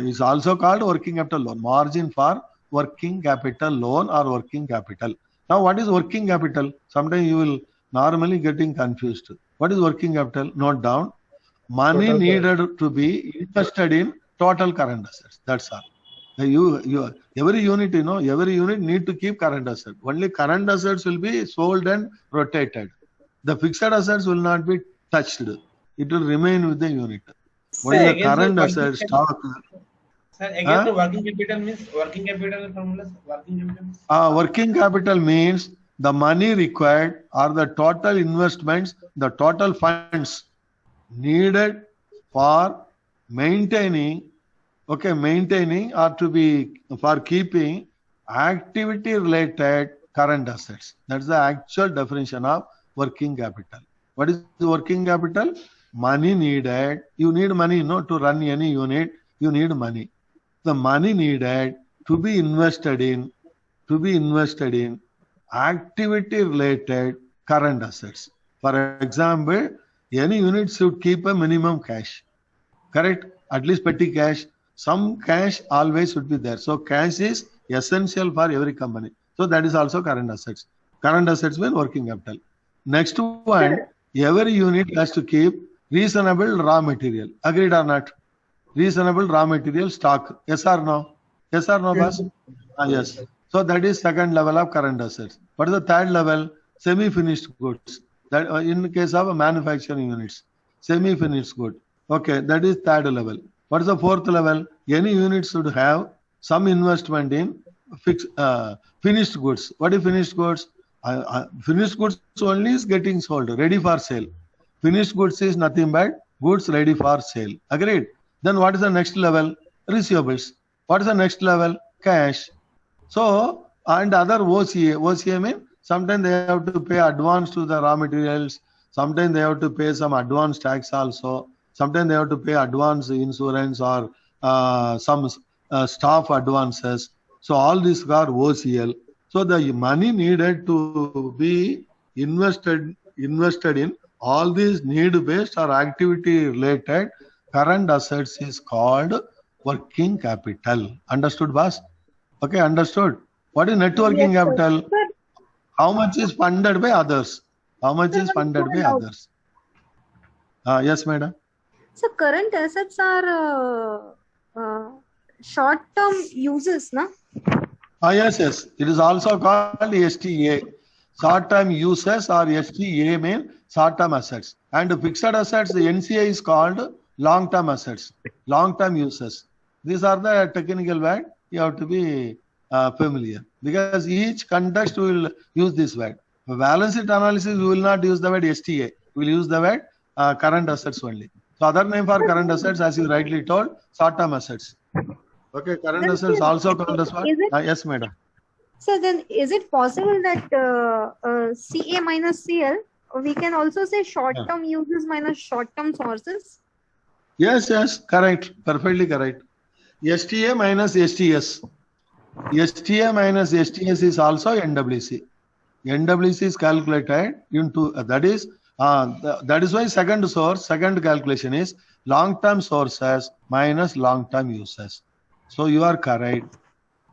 Is also called working capital loan. Margin for working capital loan or working capital. Now, what is working capital? Sometimes you will normally getting confused. What is working capital? Note down. Money total needed to be invested in total current assets. That's all. Every unit, every unit need to keep current assets. Only current assets will be sold and rotated. The fixed assets will not be touched. It will remain with the unit. What is the current asset stock? Sir, again, the working capital means working capital formulas. Working capital means the money required or the total investments, the total funds needed for maintaining or to be for keeping activity related current assets. That's the actual definition of working capital. What is the working capital? Money needed. You need money, to run any unit. You need money. The money needed to be invested in activity related current assets. For example, any unit should keep a minimum cash. Correct? At least petty cash. Some cash always should be there. So cash is essential for every company. So that is also current assets. Current assets mean working capital. Next one, every unit has to keep reasonable raw material. Agreed or not? Reasonable raw material stock. Yes or no? Yes or no, boss? Yes. So that is second level of current assets. What is the third level? Semi-finished goods. That in the case of manufacturing units, semi-finished good. Okay, that is third level. What is the fourth level? Any unit should have some investment in finished goods. What is finished goods? Finished goods only is getting sold, ready for sale. Finished goods is nothing but goods ready for sale. Agreed? Then what is the next level? Receivables. What is the next level? Cash. So, and other OCA. OCA means sometimes they have to pay advance to the raw materials. Sometimes they have to pay some advance tax also. Sometimes they have to pay advance insurance or some staff advances. So all these are OCL. So the money needed to be invested in all these need-based or activity-related current assets is called working capital. Understood, boss? Okay, understood. What is net working capital? How much is funded by others? How much is funded by others? Yes, madam. So current assets are short-term uses, no? Yes. It is also called STA. Short-term uses or STA mean short-term assets. And fixed assets, the NCA is called long-term assets, long-term uses. These are the technical word. You have to be familiar because each context will use this word. For balance sheet analysis, we will not use the word STA. We will use the word current assets only. So other name for current assets, as you rightly told, short-term assets. Okay, current Then assets is- also called as what? is it- Yes, madam. So then is it possible that CA minus CL, we can also say short-term uses minus short-term sources? Yes, correct. Perfectly correct. STA minus STS. STA minus STS is also NWC. NWC is calculated into, that is That is why second calculation is long-term sources minus long-term uses. So you are correct.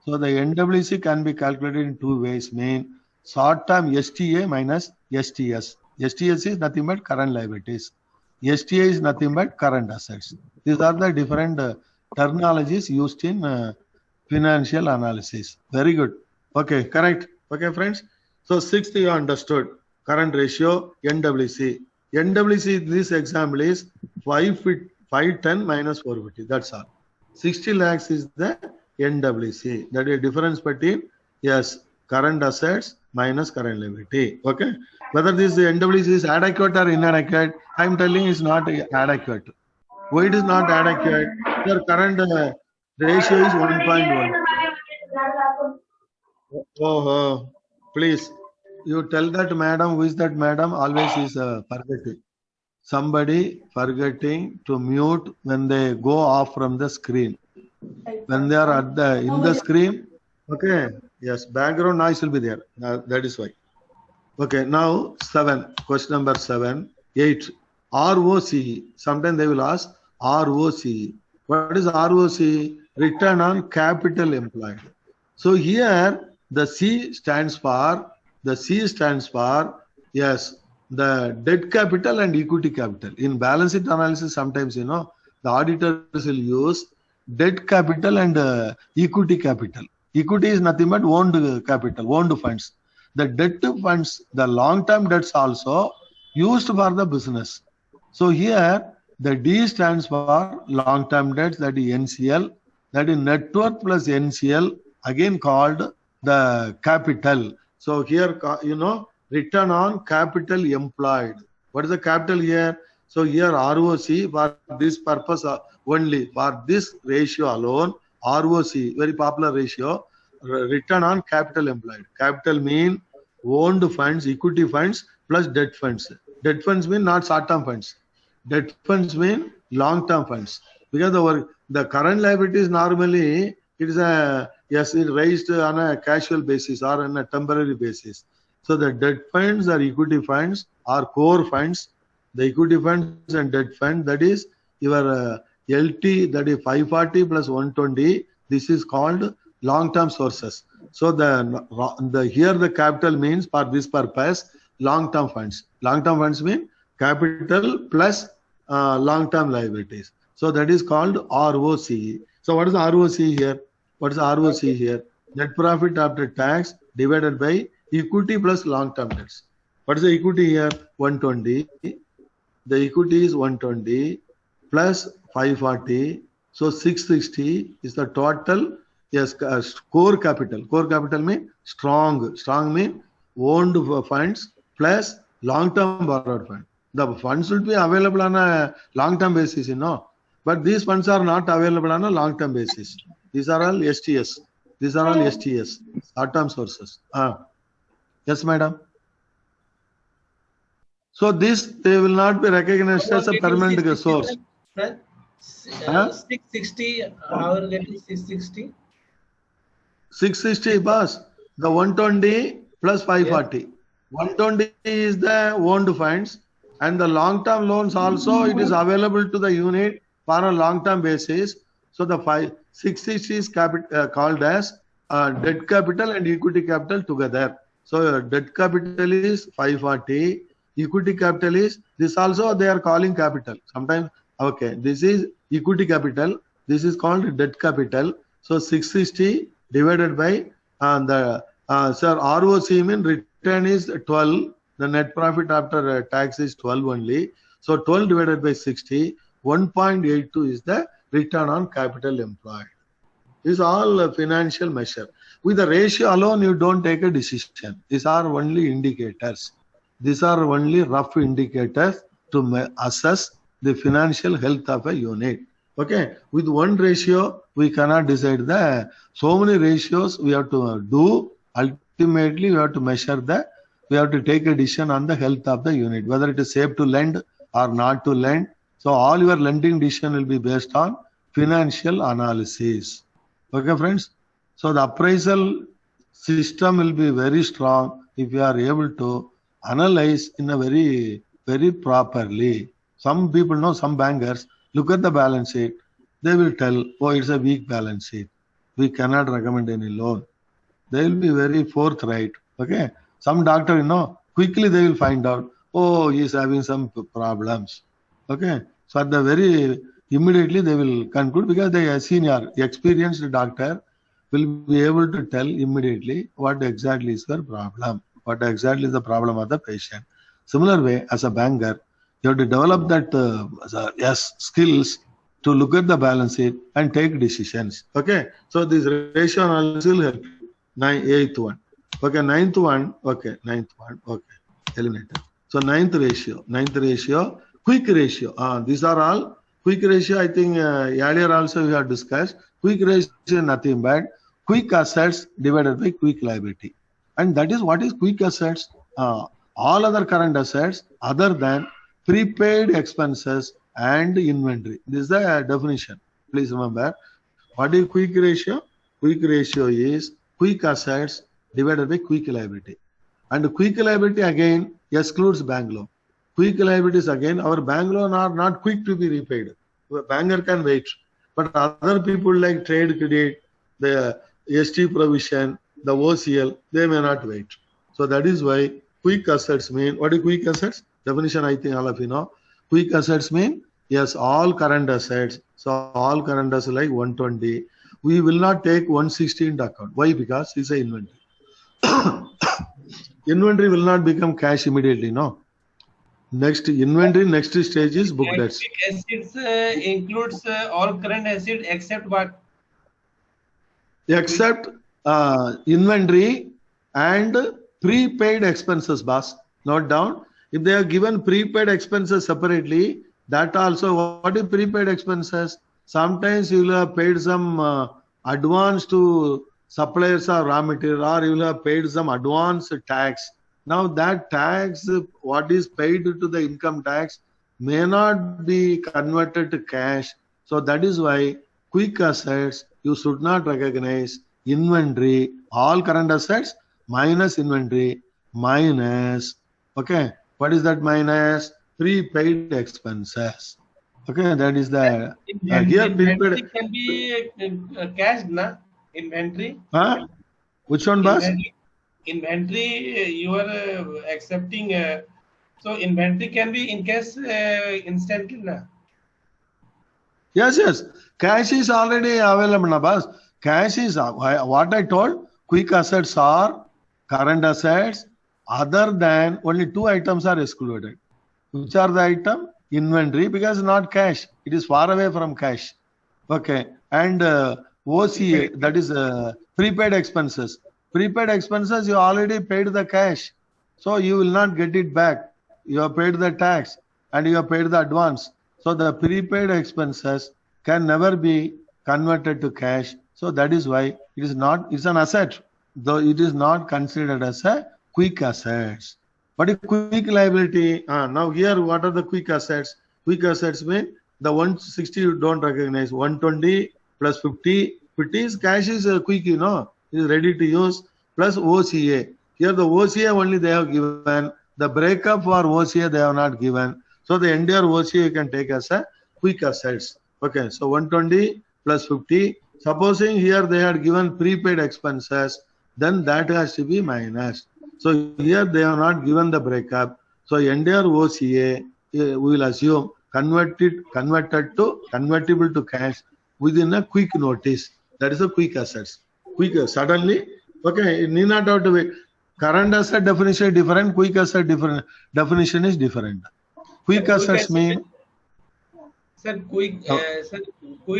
So the NWC can be calculated in two ways. Main short-term STA minus STS. STS is nothing but current liabilities. STA is nothing but current assets. These are the different terminologies used in financial analysis. Very good. Okay, correct. Okay, friends. So sixth you understood. Current ratio, NWC. NWC, this example is 510 minus 450. That's all. 60 lakhs is the NWC. That is difference between, yes, current assets minus current liability. Okay. Whether this NWC is adequate or inadequate, I am telling it's not adequate. Why it is not adequate? Your current ratio is 1.1. Oh, please. You tell that madam, who is that madam? Always is forgetting. Somebody forgetting to mute when they go off from the screen. When they are in the screen, okay. Yes, background noise will be there. That is why. Okay, now 7. Question number 7. 8. ROCE. Sometimes they will ask ROCE. What is ROCE? Return on capital employed. So here the C stands for, yes, the debt capital and equity capital. In balance sheet analysis, sometimes, the auditors will use debt capital and equity capital. Equity is nothing but owned capital, owned funds. The debt funds, the long-term debts also used for the business. So here the D stands for long-term debts, that is NCL, that is net worth plus NCL, again called the capital. So here, return on capital employed. What is the capital here? So here ROC, for this purpose only, for this ratio alone, ROC, very popular ratio, return on capital employed. Capital mean owned funds, equity funds plus debt funds. Debt funds mean not short-term funds. Debt funds mean long-term funds. Because the current liabilities normally, it is it raised on a casual basis or on a temporary basis. So the debt funds or equity funds are core funds. The equity funds and debt fund, that is your LT, that is 540 plus 120. This is called long-term sources. So here the capital means for this purpose long-term funds. Long-term funds mean capital plus long-term liabilities. So that is called ROCE. So what is the ROCE here? What is the ROCE here? Net profit after tax divided by equity plus long-term debts. What is the equity here? 120. The equity is 120 plus 540. So 660 is the total. Yes, core capital. Core capital means strong. Strong means owned funds plus long-term borrowed fund. The funds will be available on a long-term basis, but these funds are not available on a long-term basis. These are all STS. These are all STS, short-term sources. Yes, madam. So this, they will not be recognized as a permanent source. 660, how are getting 660? 660, boss. The 120 plus 540. Yes. 120 is the owned funds, and the long-term loans also, it is available to the unit for a long-term basis. So the 660 is called as debt capital and equity capital together. So debt capital is 540, equity capital is, this also they are calling capital. Sometimes, okay, this is equity capital, this is called debt capital. So 660 divided by ROC mean return is 12, the net profit after tax is 12 only. So 12 divided by 60, 1.82 is the return on capital employed. This is all a financial measure. With the ratio alone, you don't take a decision. These are only indicators. These are only rough indicators to assess the financial health of a unit. Okay, with one ratio, we cannot decide so many ratios we have to do. Ultimately, we have to measure we have to take a decision on the health of the unit, whether it is safe to lend or not to lend. So all your lending decision will be based on financial analysis. Okay, friends. So the appraisal system will be very strong if you are able to analyze in a very very properly. Some people know, some bankers look at the balance sheet, they will tell, oh, it's a weak balance sheet, we cannot recommend any loan. They will be very forthright. Okay. Some doctor, quickly they will find out, oh, he is having some problems. Okay. So at the very immediately they will conclude, because the senior experienced doctor will be able to tell immediately what exactly is their problem, what exactly is the problem of the patient. Similar way, as a banker, you have to develop that skills to look at the balance sheet and take decisions. Okay. So this ratio analysis will help you. Eighth one. Okay, ninth one. Okay, eliminated. So ninth ratio, quick ratio. These are all quick ratio. I think earlier also we have discussed. Quick ratio is nothing but quick assets divided by quick liability. And that is what is quick assets. All other current assets other than prepaid expenses and inventory. This is the definition. Please remember. What is quick ratio? Quick ratio is quick assets divided by quick liability. And quick liability again excludes bank loan. Quick liabilities again, our bank loan are not quick to be repaid. A banker can wait. But other people like trade credit, the ST provision, the OCL, they may not wait. So that is why quick assets mean, what is quick assets? Definition I think all of you know. Quick assets mean, yes, all current assets. So all current assets like 120. We will not take 160 into account. Why? Because it's an inventory. Inventory will not become cash immediately, no. Next inventory, next stage is book debts. Assets includes all current assets except what? Except inventory and prepaid expenses, boss. Note down. If they are given prepaid expenses separately, that also, what is prepaid expenses? Sometimes you will have paid some advance to suppliers of raw material, or you will have paid some advance tax. Now that tax, what is paid to the income tax, may not be converted to cash. So that is why quick assets, you should not recognize inventory, all current assets minus inventory minus, okay, what is that minus? Prepaid expenses. Okay, that is the here inventory can be cash, na? Inventory. Huh? Which one, boss? Inventory, you are accepting. So inventory can be in cash instantly, na? Yes, yes. Cash is already available, na, boss. Cash is what I told. Quick assets are current assets. Other than only two items are excluded. Which are the item? Inventory, because not cash. It is far away from cash. Okay. And OCA, that is prepaid expenses. Prepaid expenses, you already paid the cash. So you will not get it back. You have paid the tax and you have paid the advance. So the prepaid expenses can never be converted to cash. So that is why it is not, it's an asset, though it is not considered as a quick assets. But a quick liability, now here what are the quick assets? Quick assets mean the 160 you don't recognize, 120 plus 50. 50 is cash is quick, is ready to use, plus OCA. Here the OCA only they have given, the breakup for OCA they have not given. So the entire OCA you can take as a quick assets. Okay, so 120 plus 50. Supposing here they had given prepaid expenses, then that has to be minus. So here they have not given the breakup. So entire OCA, we will assume convertible to cash within a quick notice. That is a quick assets. Quick suddenly, okay, you need not have to wait. Current asset definition is different. Quick asset definition is different. Quick assets mean. Sir, quick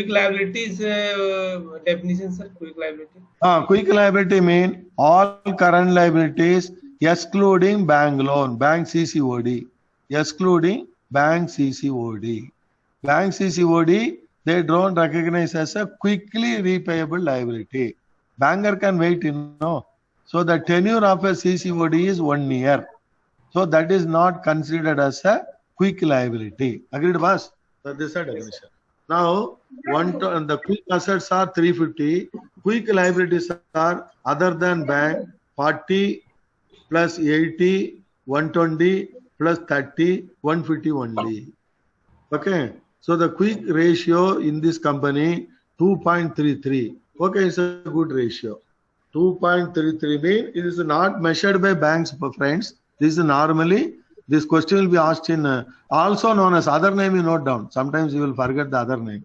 liabilities definition, sir. Quick liability. Quick liability mean all current liabilities excluding bank loan, bank CCOD, excluding bank CCOD. Bank CCOD, they don't recognize as a quickly repayable liability. Banker can wait, So the tenure of a CCOD is 1 year. So that is not considered as a quick liability. Agreed, boss? So this is a definition. Now, the quick assets are 350. Quick liabilities are other than bank 40 plus 80, 120 plus 30, 150 only. Okay. So the quick ratio in this company 2.33. Okay, it's a good ratio. 2.33 means it is not measured by banks, friends. This is normally, this question will be asked in also known as other name, you note down. Sometimes you will forget the other name.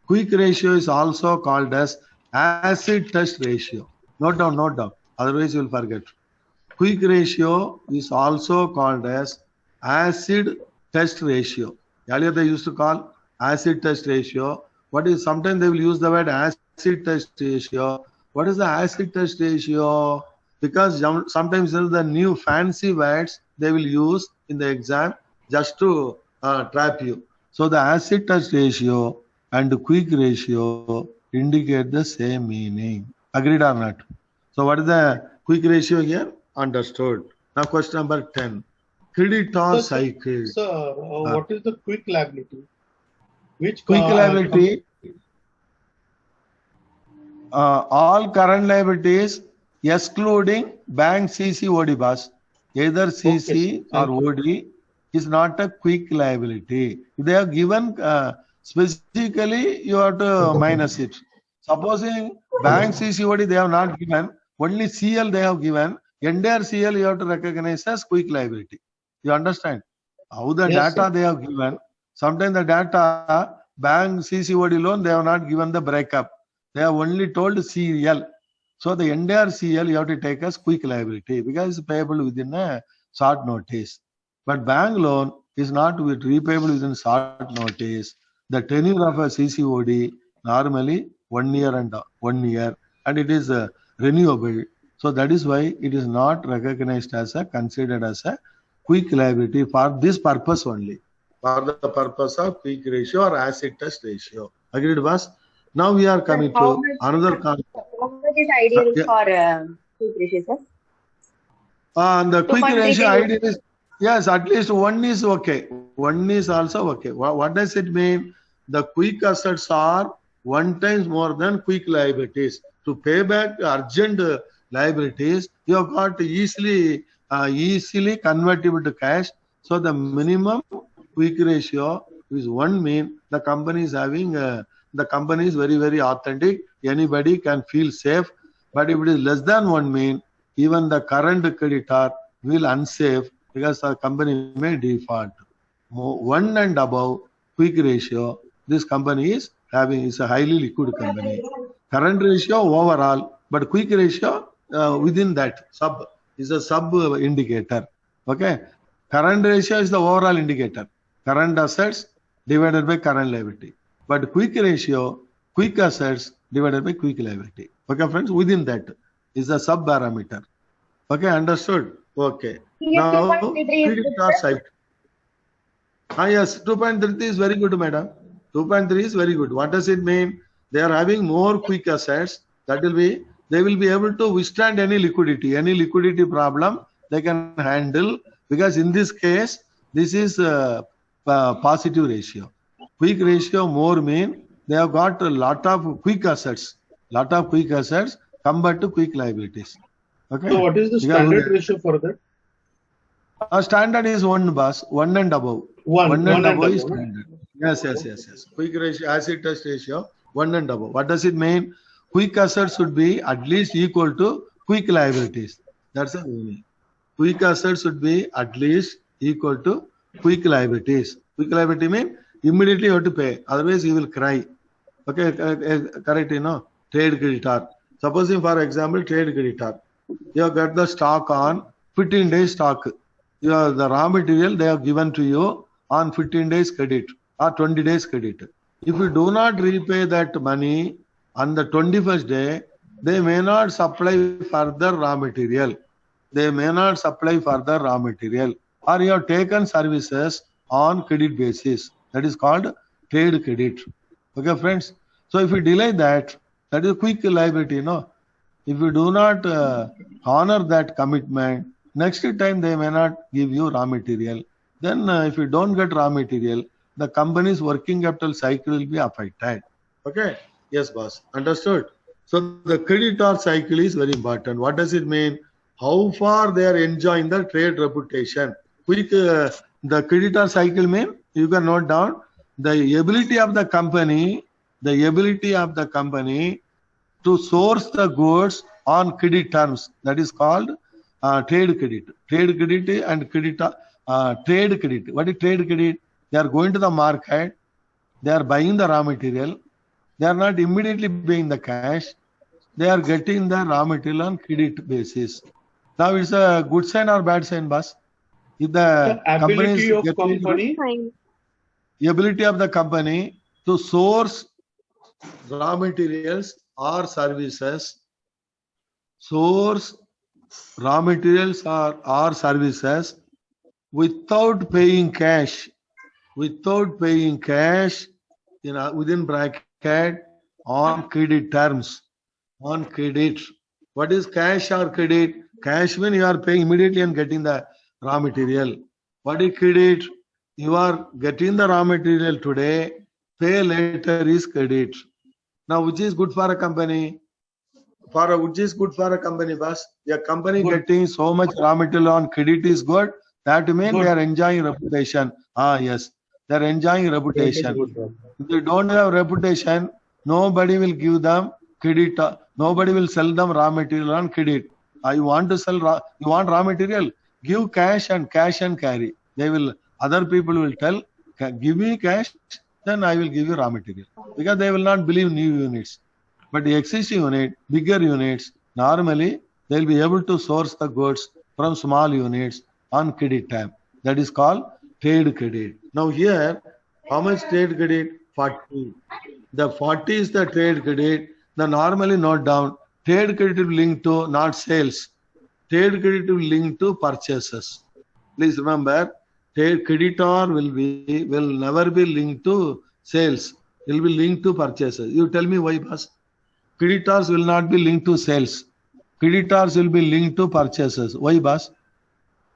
Quick ratio is also called as acid test ratio. Note down, note down. Otherwise you will forget. Quick ratio is also called as acid test ratio. Earlier they used to call acid test ratio. What is, sometimes they will use the word acid test ratio. What is the acid test ratio? Because sometimes there is the new fancy words they will use in the exam just to trap you. So the acid test ratio and the quick ratio indicate the same meaning. Agreed or not? So what is the quick ratio here? Understood. Now question number 10. Creditor cycle. Sir, what is the quick liability? Which Quick liability, all current liabilities excluding bank CC OD boss. Either CC or OD is not a quick liability. If they are given specifically, you have to minus it. Supposing bank CC OD they have not given, only CL they have given, entire CL you have to recognize as quick liability. You understand? How the data they have given, sometimes the data bank CCOD loan they have not given the breakup. They have only told CL. So the entire CL you have to take as quick liability because it's payable within a short notice. But bank loan is not repayable within short notice. The tenure of a CCOD normally 1 year and 1 year, and it is renewable. So that is why it is not recognized as a considered as a quick liability for this purpose only. For the purpose of quick ratio or acid test ratio. Agreed, boss? Now we are coming to another concept. How much is ideal for quick ratio, sir? And the quick ratio ideal is, yes, at least 1 is okay. 1 is also okay. What does it mean? The quick assets are 1 times more than quick liabilities. To pay back urgent liabilities, you have got easily convertible to cash. So the minimum quick ratio is 1 mean the company is having the company is very, very authentic. Anybody can feel safe. But if it is less than 1 mean, even the current creditor will unsafe because the company may default. 1 and above quick ratio, this company is having, is a highly liquid company. Current ratio overall, but quick ratio within that sub is a sub indicator. Okay. Current ratio is the overall indicator. Current assets divided by current liability. But quick ratio, quick assets divided by quick liability. Okay, friends, within that is a sub parameter. Okay, understood? Okay. Now, creditor side. Yes, 2.33 is very good, madam. 2.3 is very good. What does it mean? They are having more quick assets. That will be, they will be able to withstand any liquidity problem they can handle, because in this case, this is a positive ratio. Quick ratio more mean they have got a lot of quick assets compared to quick liabilities. Okay. So what is the standard ratio for that? Standard is 1, boss. 1 and above. 1 and above is standard. Yes. Quick ratio, acid test ratio, 1 and above. What does it mean? Quick assets should be at least equal to quick liabilities. That's the meaning. Quick assets should be at least equal to quick liabilities. Quick liability means immediately you have to pay. Otherwise you will cry. Okay, correct, you know. Trade creditor. Supposing, for example, trade creditor. You have got the stock on 15 days stock. You have the raw material they have given to you on 15 days credit or 20 days credit. If you do not repay that money on the 21st day, they may not supply further raw material. Or you have taken services on credit basis. That is called trade credit. Okay, friends. So if you delay that, that is quick liability, no? If you do not honor that commitment, next time they may not give you raw material. Then if you don't get raw material, the company's working capital cycle will be affected. Okay? Yes, boss. Understood? So the creditor cycle is very important. What does it mean? How far they are enjoying the trade reputation. quick, the creditor cycle mean you can note down the ability of the company to source the goods on credit terms. That is called trade credit. Trade credit and creditor, trade credit. What is trade credit? They are going to the market, they are buying the raw material, they are not immediately paying the cash, they are getting the raw material on credit basis. Now it's a good sign or bad sign, boss? If the The company is ability of getting company, Fine. the ability of the company to source raw materials or services, without paying cash, within bracket, on credit terms, on credit. What is cash or credit? Cash when you are paying immediately and getting the raw material. What is credit? You are getting the raw material today, pay later is credit. Now, which is good for a company? Which is good for a company, boss? A company Good. getting so much raw material on credit is good. That means Good. they are enjoying reputation. Yes, they are enjoying reputation. good. If they don't have reputation, nobody will give them credit. Nobody will sell them raw material on credit. You want to sell you want raw material? Give cash and carry. Other people will tell, give me cash, then I will give you raw material. Because they will not believe new units. But the existing unit, bigger units, normally they will be able to source the goods from small units on credit time. That is called trade credit. Now here, how much trade credit? 40. The 40 is the trade credit. The normally note down, trade credit will link to not sales. Trade credit will link to purchases. Please remember, trade creditor will never be linked to sales. It will be linked to purchases. You tell me why, boss? Creditors will not be linked to sales. Creditors will be linked to purchases. Why, boss?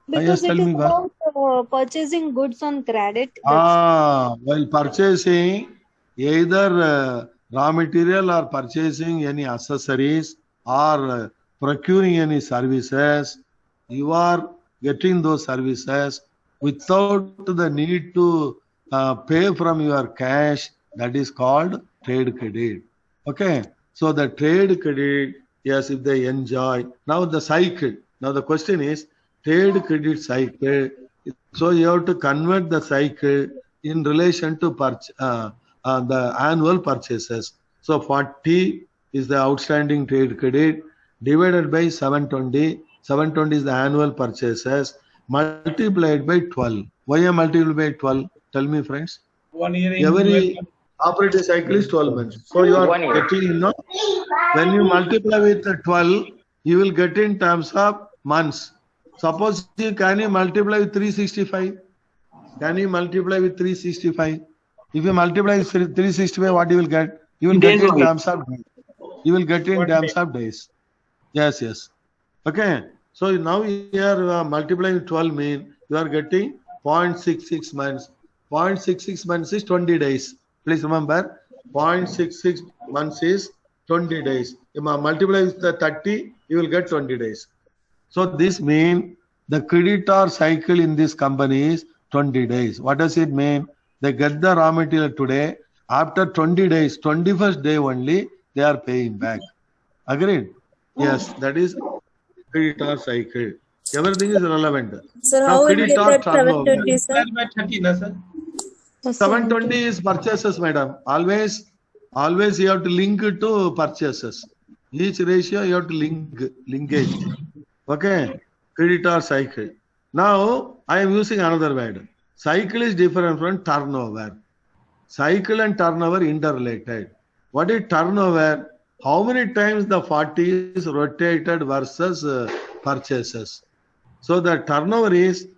Because Tell it is me, boss. about purchasing goods on credit. While purchasing either raw material or purchasing any accessories or procuring any services, you are getting those services without the need to pay from your cash. That is called trade credit. Okay. So the trade credit, yes, if they enjoy. Now the cycle. Now the question is trade credit cycle. So you have to convert the cycle in relation to the annual purchases. So 40 is the outstanding trade credit divided by 720. 720 is the annual purchases multiplied by 12. Why I multiplied by 12? Tell me, friends. 1 year in Every operating cycle is 12 months. So you are 1 year. getting, when you multiply with 12, you will get in terms of months. Suppose can you multiply with 365? Can you multiply with 365? If you multiply with 365, what you will get? You will get in terms of days. You will get in terms of days. Yes. Okay. So now you are multiplying with 12 mean you are getting 0.66 months. 0.66 months is 20 days. Please remember, 0.66 months is 20 days. If you multiply with the 30, you will get 20 days. So this means the creditor cycle in this company is 20 days. What does it mean? They get the raw material today. After 20 days, 21st day only, they are paying back. Agreed? Yes, that is creditor cycle. Everything is relevant. Sir, Now, how will we creditor get that turnover. 720, sir? by 30, na, sir? 720 is purchases, madam. Always you have to link it to purchases. Each ratio you have to linkage. Okay, creditor cycle. Now I am using another word. Cycle is different from turnover. Cycle and turnover interrelated. What is turnover? How many times the 40 is rotated versus purchases? So the turnover is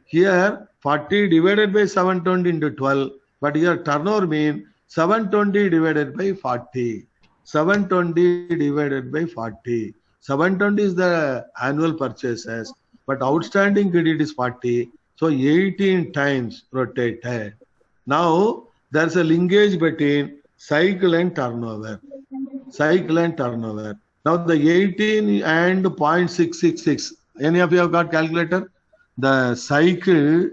here 40 divided by 720 into 12. But here turnover means 720 divided by 40. 720 divided by 40. 720 is the annual purchases, but outstanding credit is 40. So 18 times rotated. Now there's a linkage between cycle and turnover. Cycle and turnover. Now the 18 and 0.666. Any of you have got calculator? the cycle,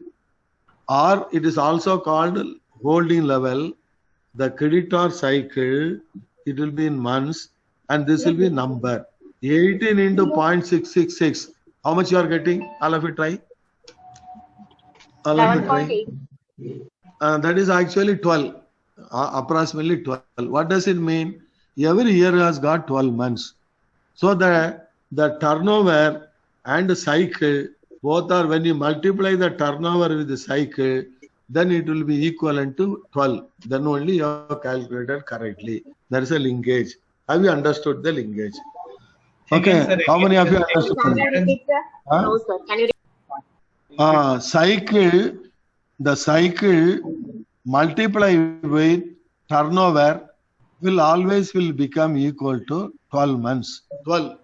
or it is also called holding level, the creditor cycle, it will be in months, and this will be number. 18 into 0.666. How much you are getting? All of you try. All of you try. 11.8. That is actually 12, approximately 12. What does it mean? Every year has got 12 months. So the turnover and the cycle, both are, when you multiply the turnover with the cycle, then it will be equivalent to 12. Then only you have calculated correctly. There is a linkage. Have you understood the linkage? Again, Okay. sir, How many of you again, understood? Can you repeat, sir? Huh? No, sir. Can you Cycle, the cycle multiply with turnover will always become equal to 12 months. 12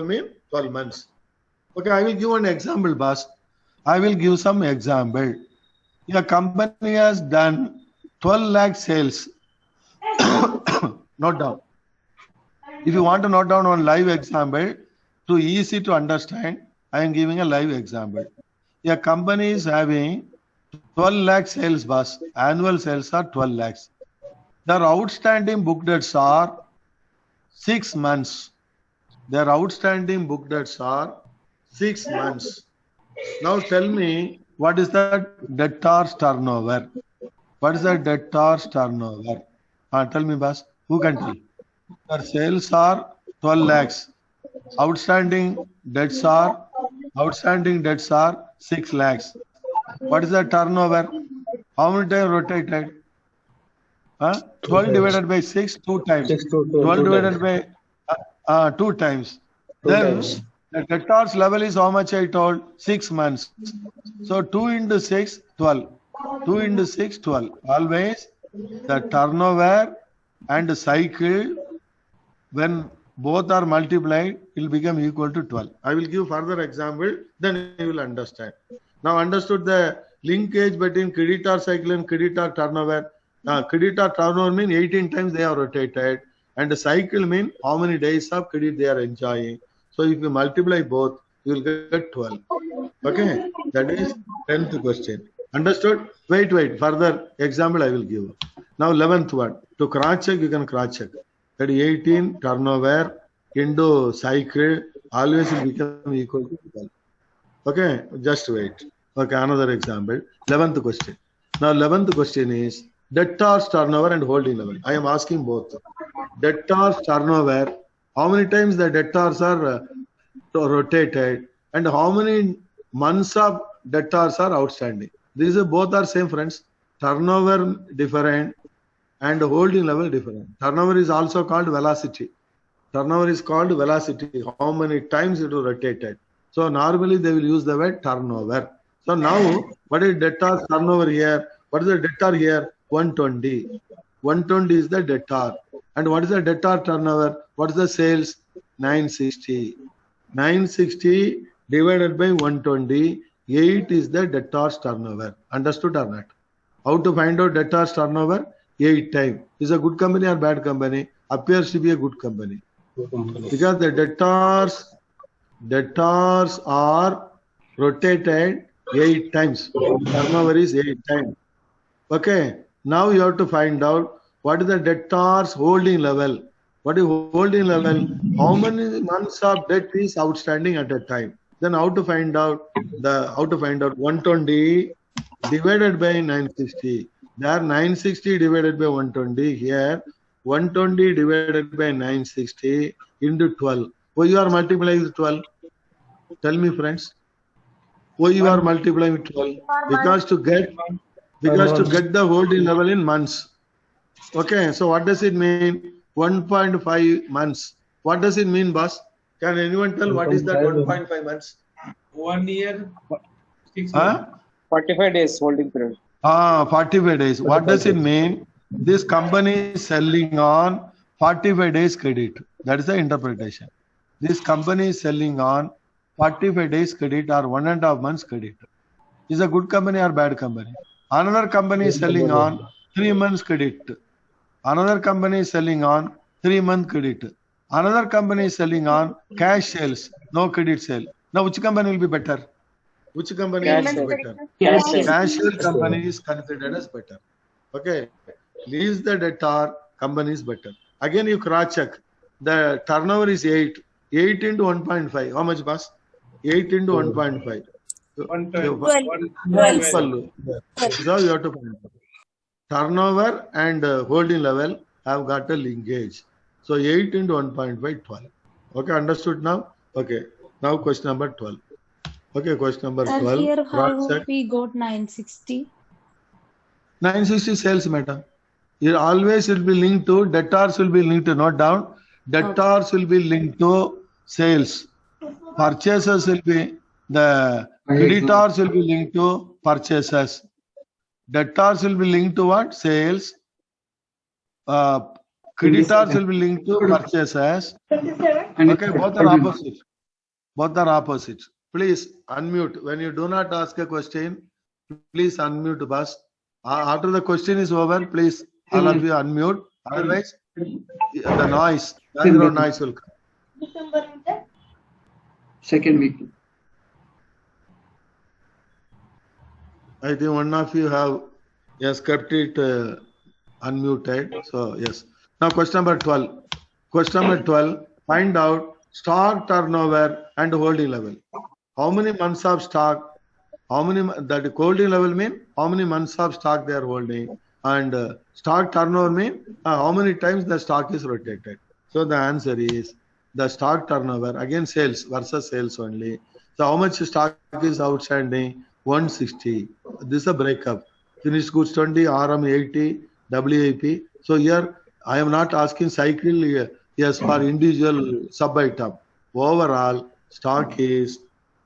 mean 12 months. Okay, I will give an example, boss. I will give some example. Your company has done 12 lakh sales. Note down. If you want to note down one live example, too easy to understand, I am giving a live example. Your company is having 12 lakh sales, boss. Annual sales are 12 lakhs. Their outstanding book debts are 6 months. Their outstanding book debts are 6 months. Now tell me, what is the debtors turnover? What is the debtors turnover? Tell me, boss. Who can tell? Their sales are 12 lakhs. Outstanding debts are 6 lakhs. What is the turnover? How many times rotated? 12 divided by 6, 2 times. 12 divided by 2 times. Then the debtors level is how much I told? 6 months. So 2 into 6, 12. 2 into 6, 12. Always the turnover and the cycle, when both are multiplied, it will become equal to 12. I will give further example, then you will understand. Now understood the linkage between creditor cycle and creditor turnover. Creditor turnover means 18 times they are rotated, and the cycle means how many days of credit they are enjoying. So if you multiply both, you will get 12. Okay, that is 10th question. Understood? Wait. Further example I will give. Now 11th one. To cross check, you can cross check. That 18 turnover into cycle always will become equal to 12. Okay, just wait. Okay, another example. 11th question. Now 11th question is debtors turnover and holding level. I am asking both. Debtors turnover, how many times the debtors are rotated, and how many months of debtors are outstanding. These are both are same, friends. Turnover different and holding level different. Turnover is also called velocity. Turnover is called velocity. How many times it is rotated. So normally they will use the word turnover. So now what is debtor turnover here? What is the debtor here? 120. 120 is the debtor. And what is the debtor turnover? What is the sales? 960. 960 divided by 120. 8 is the debtor's turnover. Understood or not? How to find out debtor's turnover? 8 times. Is a good company or bad company? Appears to be a good company. Because the debtors are rotated 8 times. Turnover is 8 times. Okay. Now you have to find out what is the debtors holding level. What is holding level? How many months of debt is outstanding at a time? Then how to find out 120 divided by 960. There 960 divided by 120. Here 120 divided by 960 into 12. Why you are multiplying with 12? Tell me, friends. Why you are multiplying with 12? Because to get the holding level in months. Okay, so what does it mean? 1.5 months. What does it mean, boss? Can anyone tell what is that 1.5 months? 1 year, 6 months. 45 days holding period. 45 days. What does it mean? This company is selling on 45 days credit. That is the interpretation. This company is selling on 45 days credit or 1.5 months credit. Is a good company or bad company? Another company is selling on 3 months credit. Another company is selling on 3 month credit. Another company is selling on cash sales, no credit sale. Now, which company will be better? Which company Cash is sale. better? Cash sale. Casual company is considered as better. Okay. Lease the debtor, company is better. Again, you cross check. The turnover is 8. 8 into 1.5. How much, boss? 8 into 1.5. One So, 12. 12. So you have to find out. Turnover and holding level have got a linkage. So 8 into 1.5, 12. Okay, understood now? Okay. Now question number 12. Okay, question number 12. Here Cross how check. we got 960? 960 sales, madam. It always will be linked to debtors will be linked to note down. Debtors will be linked to sales. Purchases will be the creditors will be linked to purchases. Debtors will be linked to what? Sales. Creditors will be linked to purchases. Okay, both are opposite. Both are opposite. Please unmute. When you do not ask a question, please unmute, boss. After the question is over, please all of you unmute. Otherwise, the noise, background noise will come. Second week. I think one of you have kept it unmuted. So yes. Now question number 12. Question number 12. Find out stock turnover and holding level. How many months of stock? How many that holding level mean? How many months of stock they are holding? And stock turnover mean how many times the stock is rotated. So the answer is the stock turnover, again sales versus sales only. So how much stock is outstanding? 160. This is a breakup. Finished goods 20, RM 80, WIP. So here I am not asking cycle, yes, for individual sub item. Overall stock is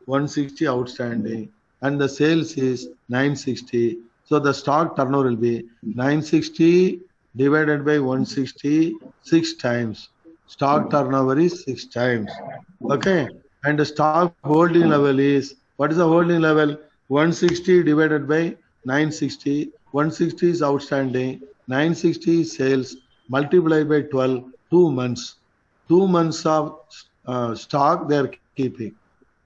160 outstanding and the sales is 960. So the stock turnover will be 960 divided by 160 6 times. Stock turnover is 6 times. Okay. And the stock holding level is, what is the holding level? 160 divided by 960. 160 is outstanding. 960 is sales. Multiplied by 12, 2 months. 2 months of stock they are keeping.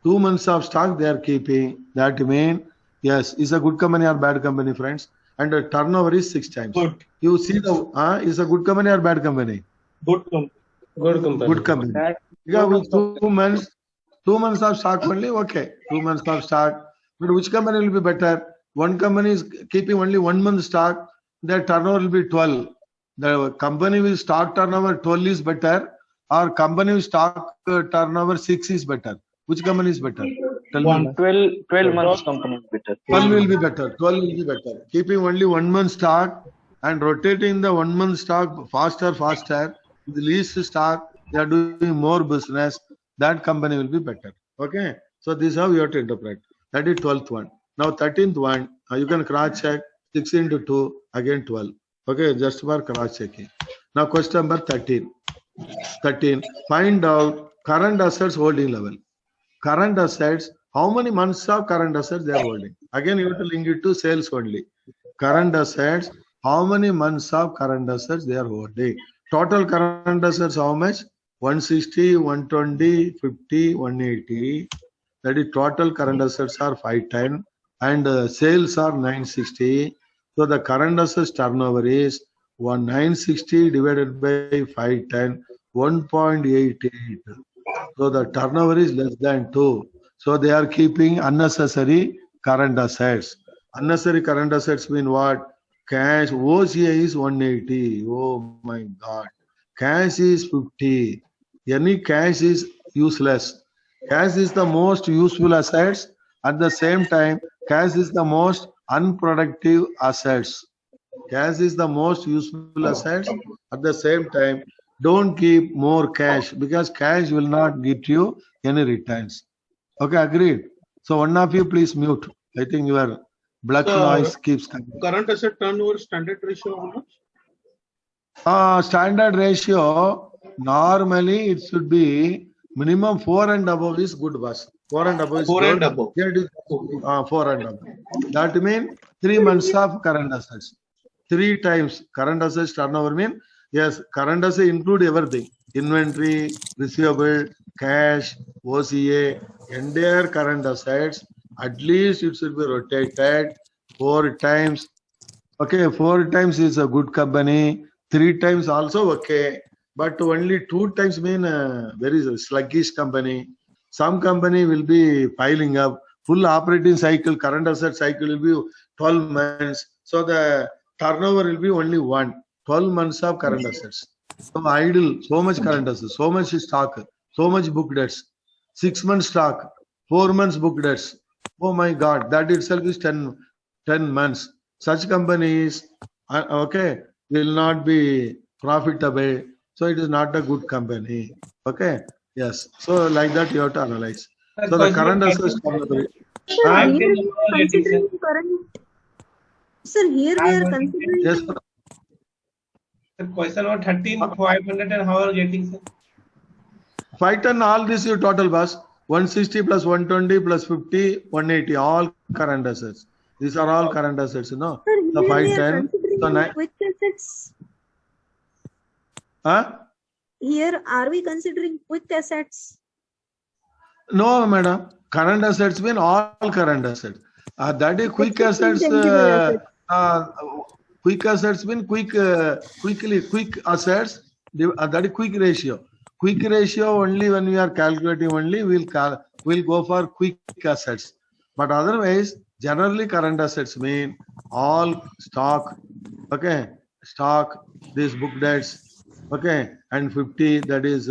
2 months of stock they are keeping. That means, yes, is a good company or bad company, friends? And the turnover is 6 times. Good. You see the is a good company or bad company? Good company. Good company. Good company. Yeah, with 2 months, 2 months of stock only, okay. 2 months of stock. But which company will be better? One company is keeping only 1 month stock, their turnover will be 12. The company with stock turnover 12 is better, or company with stock turnover 6 is better. Which company is better? Tell me. 12 months company is better. 12 will be better. 12 will be better. Keeping only 1 month stock and rotating the 1 month stock faster. With least stock, they are doing more business. That company will be better. Okay. So this is how you have to interpret. That is 12th one. Now 13th one, you can cross check 6 into 2, again 12. Okay, just for cross checking. Now question number 13. 13. Find out current assets holding level. Current assets, how many months of current assets they are holding? Again, you have to link it to sales only. Current assets, how many months of current assets they are holding? Total current assets, how much? 160, 120, 50, 180. That is total current assets are 510 and sales are 960. So the current assets turnover is 960 divided by 510, 1.88. So the turnover is less than 2. So they are keeping unnecessary current assets. Unnecessary current assets mean what? Cash, OCA is 180. Oh my God. Cash is 50. Any cash is useless. Cash is the most useful assets. At the same time, cash is the most unproductive assets. Cash is the most useful assets. At the same time, don't keep more cash because cash will not get you any returns. Okay, agreed. So one of you please mute. I think your black noise keeps coming. Current asset turnover standard ratio how much? Standard ratio, normally it should be minimum 4 and above is good, boss. 4 and above is 4 good. and above. Here it is 4 and above. That means 3 months of current assets. 3 times current assets turnover mean, yes, current assets include everything. inventory, receivable, cash, OCA, entire current assets, at least it should be rotated 4 times. Okay, 4 times is a good company, 3 times also okay, but only 2 times mean very sluggish company. Some company will be piling up. Full operating cycle, current asset cycle will be 12 months. So the turnover will be only 12 months of current assets. So idle, so much current assets, so much stock, so much book debts, 6 months stock, 4 months book debts. Oh my God, that itself is 10 months. Such companies, okay, will not be profitable. So it is not a good company. Okay. Yes. So like that you have to analyze. So the current assets. Sir, here we are considering current. Sir, here we are considering. Yes. The question about 13,500 and how are you getting, sir? 510, all this you total boss. 160 plus 120 plus 50, 180, all current assets. These are all current assets, you know. Sir, The here we are 510. considering quick assets. Huh? Here, are we considering quick assets? No, madam. Current assets mean all current assets. That is quick Except assets. intangible assets. Quick assets mean quick assets. That is quick ratio. Quick ratio only when we are calculating only we'll go for quick assets. But otherwise, generally current assets mean all stock. Okay, stock, these book debts. Okay, and 50 that is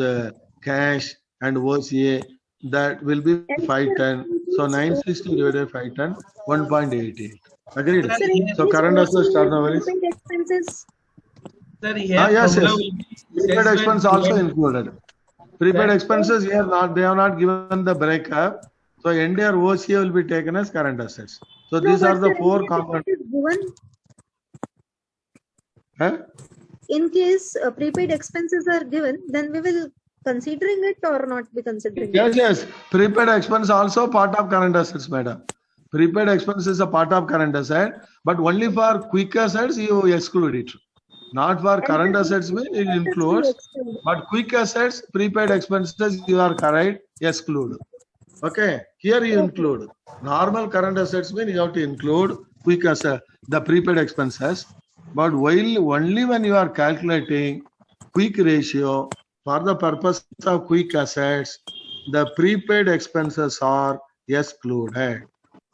cash and OCA. That will be 510. So 960 divided by 510, 1.88. Agreed. Sir, So current assets turnover is. prepaid expenses. Sir, here Yes. formula will be Prepaid sales expense when also given. included. Prepaid expenses here they have not given the breakup. So entire OCA will be taken as current assets. So No, these but are the sir, 4 in case components. it is given, Huh? in case prepaid expenses are given, then we will considering it or not be considering it. Yes. Prepaid expense also part of current assets, madam. Prepaid expense is a part of current asset, but only for quick assets you exclude it. Not for current assets, it includes. But quick assets, prepaid expenses, you are correct, exclude. Okay, here you include. Normal current assets mean you have to include quick asset, the prepaid expenses. But while only when you are calculating quick ratio for the purpose of quick assets, the prepaid expenses are excluded.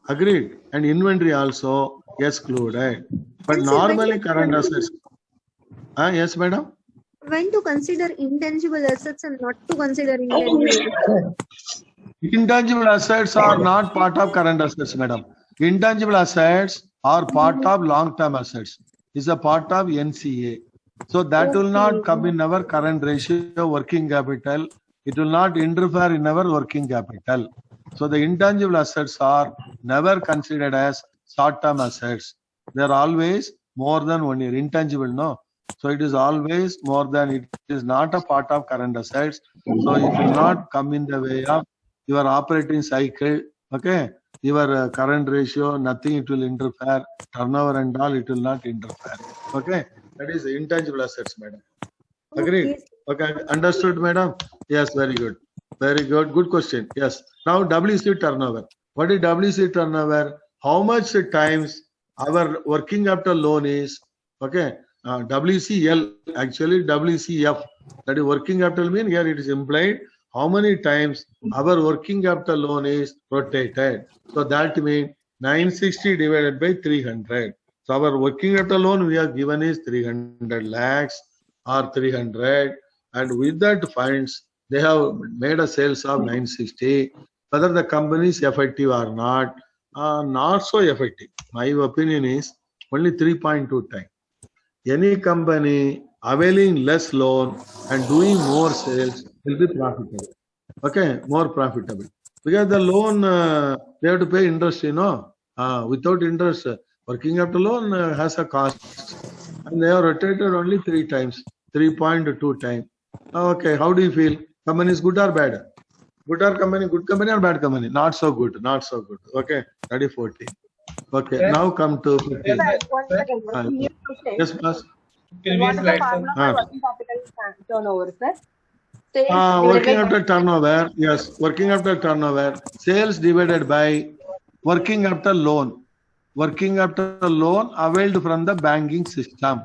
Agreed. And inventory also excluded. But And sir, normally current assets. Yes, madam. when to consider intangible assets and not to consider intangible assets? Intangible assets are not part of current assets, madam. Intangible assets are part of long-term assets. Is a part of NCA. So that will not come in our current ratio working capital. It will not interfere in our working capital. So the intangible assets are never considered as short-term assets. They are always more than 1 year. Intangible, no. So it is always more than, it is not a part of current assets. So it will not come in the way of your operating cycle. Okay. Your current ratio, nothing it will interfere. Turnover and all, it will not interfere. Okay. That is intangible assets, madam. Agreed. Okay. Understood, madam? Yes, very good. Very good. Good question. Yes. Now WC turnover. What is WC turnover? How much times our working capital loan is? Okay. WCL, actually WCF. That is working capital mean here it is implied. How many times our working capital loan is rotated? So that means 960 divided by 300. So our working capital loan we have given is 300 lakhs or 300, and with that funds they have made a sales of 960. Whether the company is effective or not so effective. My opinion is only 3.2 times. Any company availing less loan and doing more sales will be profitable. Okay, more profitable. Because the loan, they have to pay interest, you know. Without interest, working capital loan has a cost. And they have rotated only 3 times, 3.2 times. Okay, how do you feel? Company is good or bad? Good or company, good company or bad company? Not so good, not so good. Okay, that is 40. Okay, Sir, now come to 15. Sir, one second. One Yes, boss. What is the formula for working capital turnover, sir? Sales Working divided by after turnover, yes, working after turnover, sales divided by working after loan. Working after loan availed from the banking system.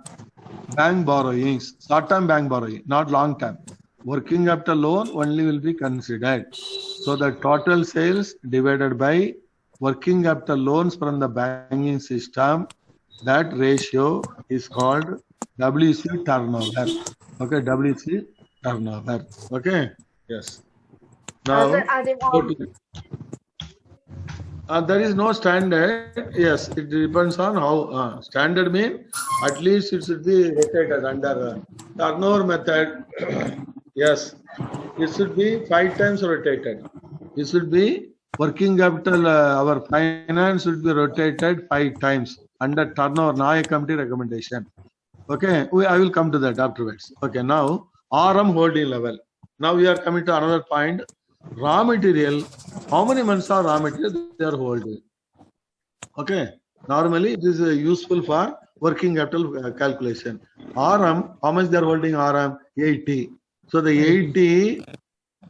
Bank borrowings, short-term bank borrowing, not long-term. Working after loan only will be considered. So the total sales divided by working after loans from the banking system, that ratio is called WC turnover. Okay, WC turnover. Okay, yes. Now, sir, are they go to there is no standard. Yes, it depends on how standard mean. At least it should be rotated under turnover method. Yes, it should be 5 times rotated. It should be working capital. Our finance should be rotated 5 times under turnover. Naya committee recommendation. Okay, I will come to that afterwards. Okay, now RM holding level. Now we are coming to another point. Raw material. How many months are raw material they are holding? Okay, normally it is useful for working capital calculation. RM, how much they are holding RM? 80. So the 80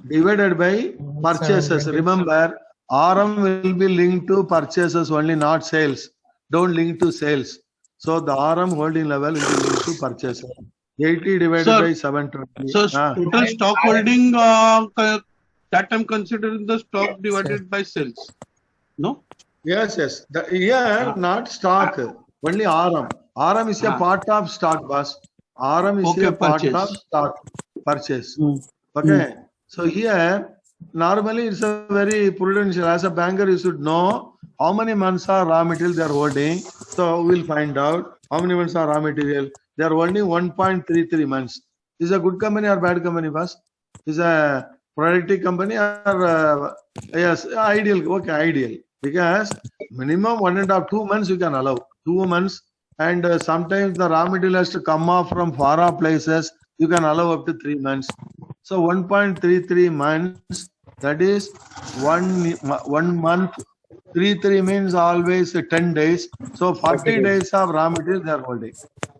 divided by purchases. Remember, RM will be linked to purchases only, not sales. Don't link to sales. So the RM holding level will be linked to purchases. 80 divided Sir, by 720. So total stock holding, that I'm considering the stock divided by sales. No? Yes, yes. Here, not stock, only RM. RM is a part of stock, boss. RM is Okay, a part purchase. of stock purchase. Mm. Okay. So here, normally it's a very prudential. As a banker, you should know how many months are raw material they are holding. So we'll find out how many months are raw material. They are holding 1.33 months. Is a good company or bad company, boss? Is a priority company or yes, ideal. Okay, ideal. Because minimum 1.5 2 months you can allow 2 months, and sometimes the raw material has to come off from far off places. You can allow up to 3 months. So 1.33 months, that is 1 month. 33 means always 10 days. So 40 days of raw material they are holding.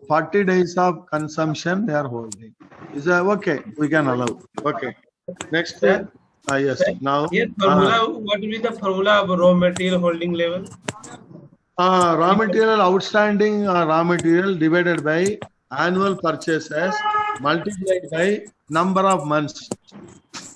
40 days of consumption they are holding. Is that okay? We can allow. Okay. Next. Sir? Yes. Now. Here formula, what will be the formula of raw material holding level? Raw material outstanding raw material divided by annual purchases multiplied by number of months.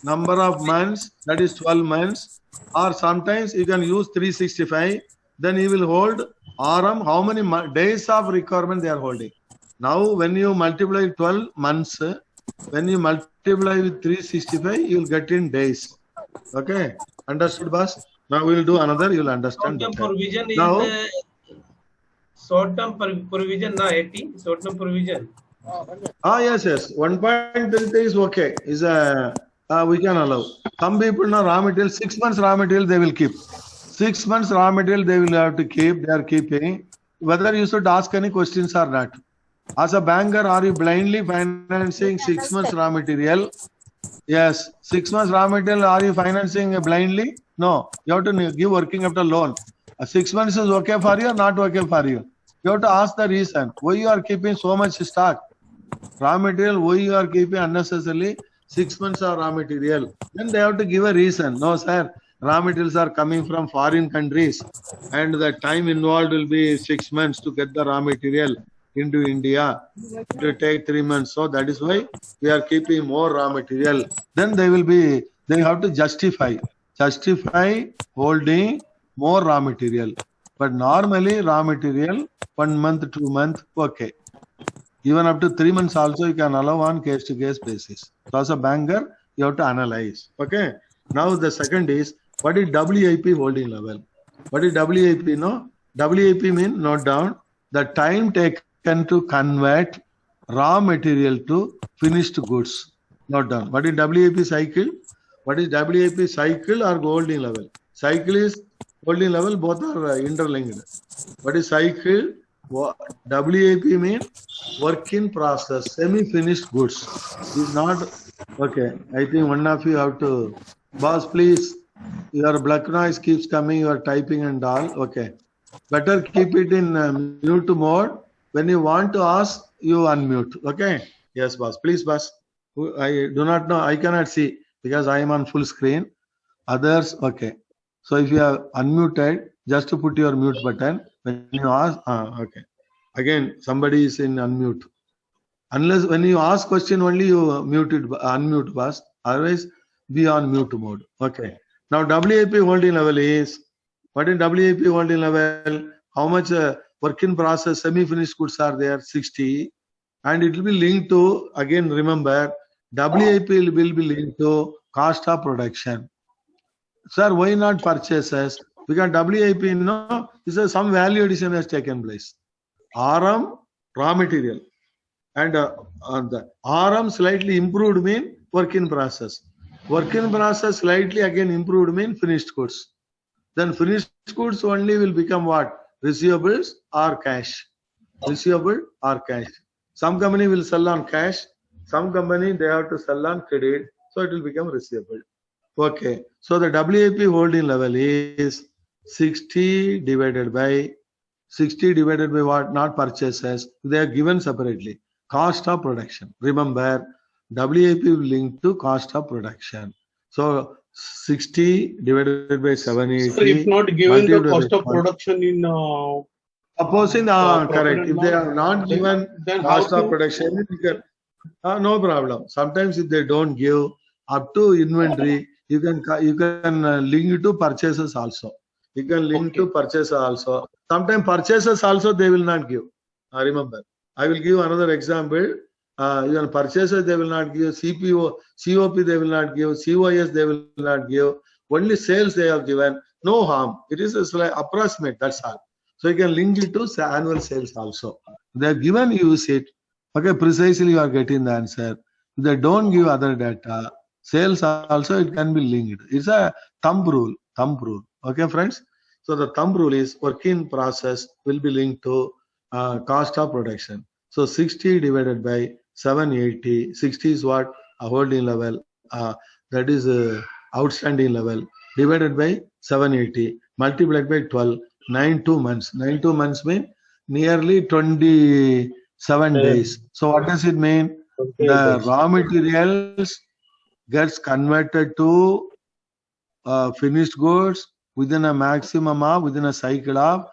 Number of months, that is 12 months, or sometimes you can use 365. Then you will hold RM, how many days of requirement they are holding. Now when you multiply 12 months, when you multiply with 365, you will get in days. Okay, understood, boss? Now we will do another, you will understand. Short-term provision is now, short-term provision, na 80, short-term provision. Yes, yes. 1.33 is okay. Is a we can allow. Some people know raw material, 6 months raw material they will keep. 6 months raw material they will have to keep, they are keeping. Whether you should ask any questions or not. As a banker, are you blindly financing 6 months raw material? Yes. 6 months raw material, are you financing blindly? No. You have to give working capital loan. 6 months is okay for you or not okay for you? You have to ask the reason. Why you are keeping so much stock? Raw material, why you are keeping unnecessarily 6 months of raw material? Then they have to give a reason. No, sir, raw materials are coming from foreign countries and the time involved will be 6 months to get the raw material into India. It will take 3 months. So that is why we are keeping more raw material. Then they have to justify holding more raw material. But normally raw material 1 month, 2 months, okay. Even up to 3 months also you can allow on case-to-case basis. So as a banker, you have to analyze. Okay. Now the second is, what is WIP holding level? What is WIP? No? WIP means, note down, the time taken to convert raw material to finished goods. Note down. What is WIP cycle? What is WIP cycle or holding level? Cycle is holding level, both are interlinked. What is cycle? WIP means work in process, semi-finished goods. Is not okay. I think one of you have to, boss, please. Your black noise keeps coming. You are typing and all. Okay, better keep it in mute mode. When you want to ask, you unmute. Okay. Yes, boss. Please, boss. I do not know. I cannot see because I am on full screen. Others, okay. So if you are unmuted, just to put your mute button when you ask. Okay. Again, somebody is in unmute. Unless when you ask question only you unmute first. Otherwise, be on mute mode. Okay. Now WAP holding level is what is WAP holding level? How much work in process semi-finished goods are there? 60, and it will be linked to, again remember, WAP will be linked to cost of production. Sir, why not purchases? Because WAP, is some value addition has taken place. RM, raw material, and the RM slightly improved mean work in process. Work in process slightly again improved mean finished goods. Then finished goods only will become what? Receivables or cash. Receivable or cash. Some company will sell on cash. Some company they have to sell on credit. So it will become receivable. Okay. So the WAP holding level is 60 divided by what? Not purchases. They are given separately. Cost of production. Remember, WAP will link to cost of production. So 60 divided by 780. So if not given the cost of production in opposing correct. If they are not given then cost how of production, no problem. Sometimes if they don't give up to inventory, you can link it to purchases also. You can link to purchases also. Sometimes purchases also they will not give. Remember, I will give another example. Even purchases they will not give, CPO, COP they will not give, COS they will not give. Only sales they have given. No harm. It is a slight approximate. That's all. So you can link it to annual sales also. They have given, use it. Okay, precisely you are getting the answer. If they don't give other data, sales also it can be linked. It's a thumb rule. Okay, friends. So the thumb rule is work in process will be linked to cost of production. So 60 divided by 780. 60 is what? A holding level. That is outstanding level. Divided by 780. Multiplied by 12. 92 months. 92 months mean nearly 27 days. So what does it mean? The raw materials gets converted to finished goods within a maximum of, within a cycle of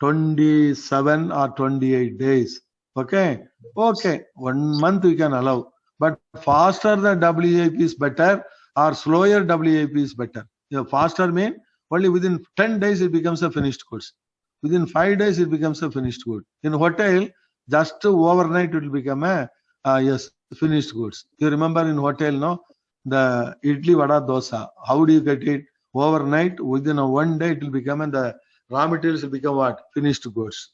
27 or 28 days. Okay. 1 month we can allow. But faster the WAP is better or slower WAP is better. Faster mean only within 10 days it becomes a finished goods. Within 5 days it becomes a finished good. In hotel, just overnight it will become a finished goods. You remember in hotel, no? The idli, vada, dosa. How do you get it? Overnight, within a 1 day it will become, and the raw materials will become what? Finished goods.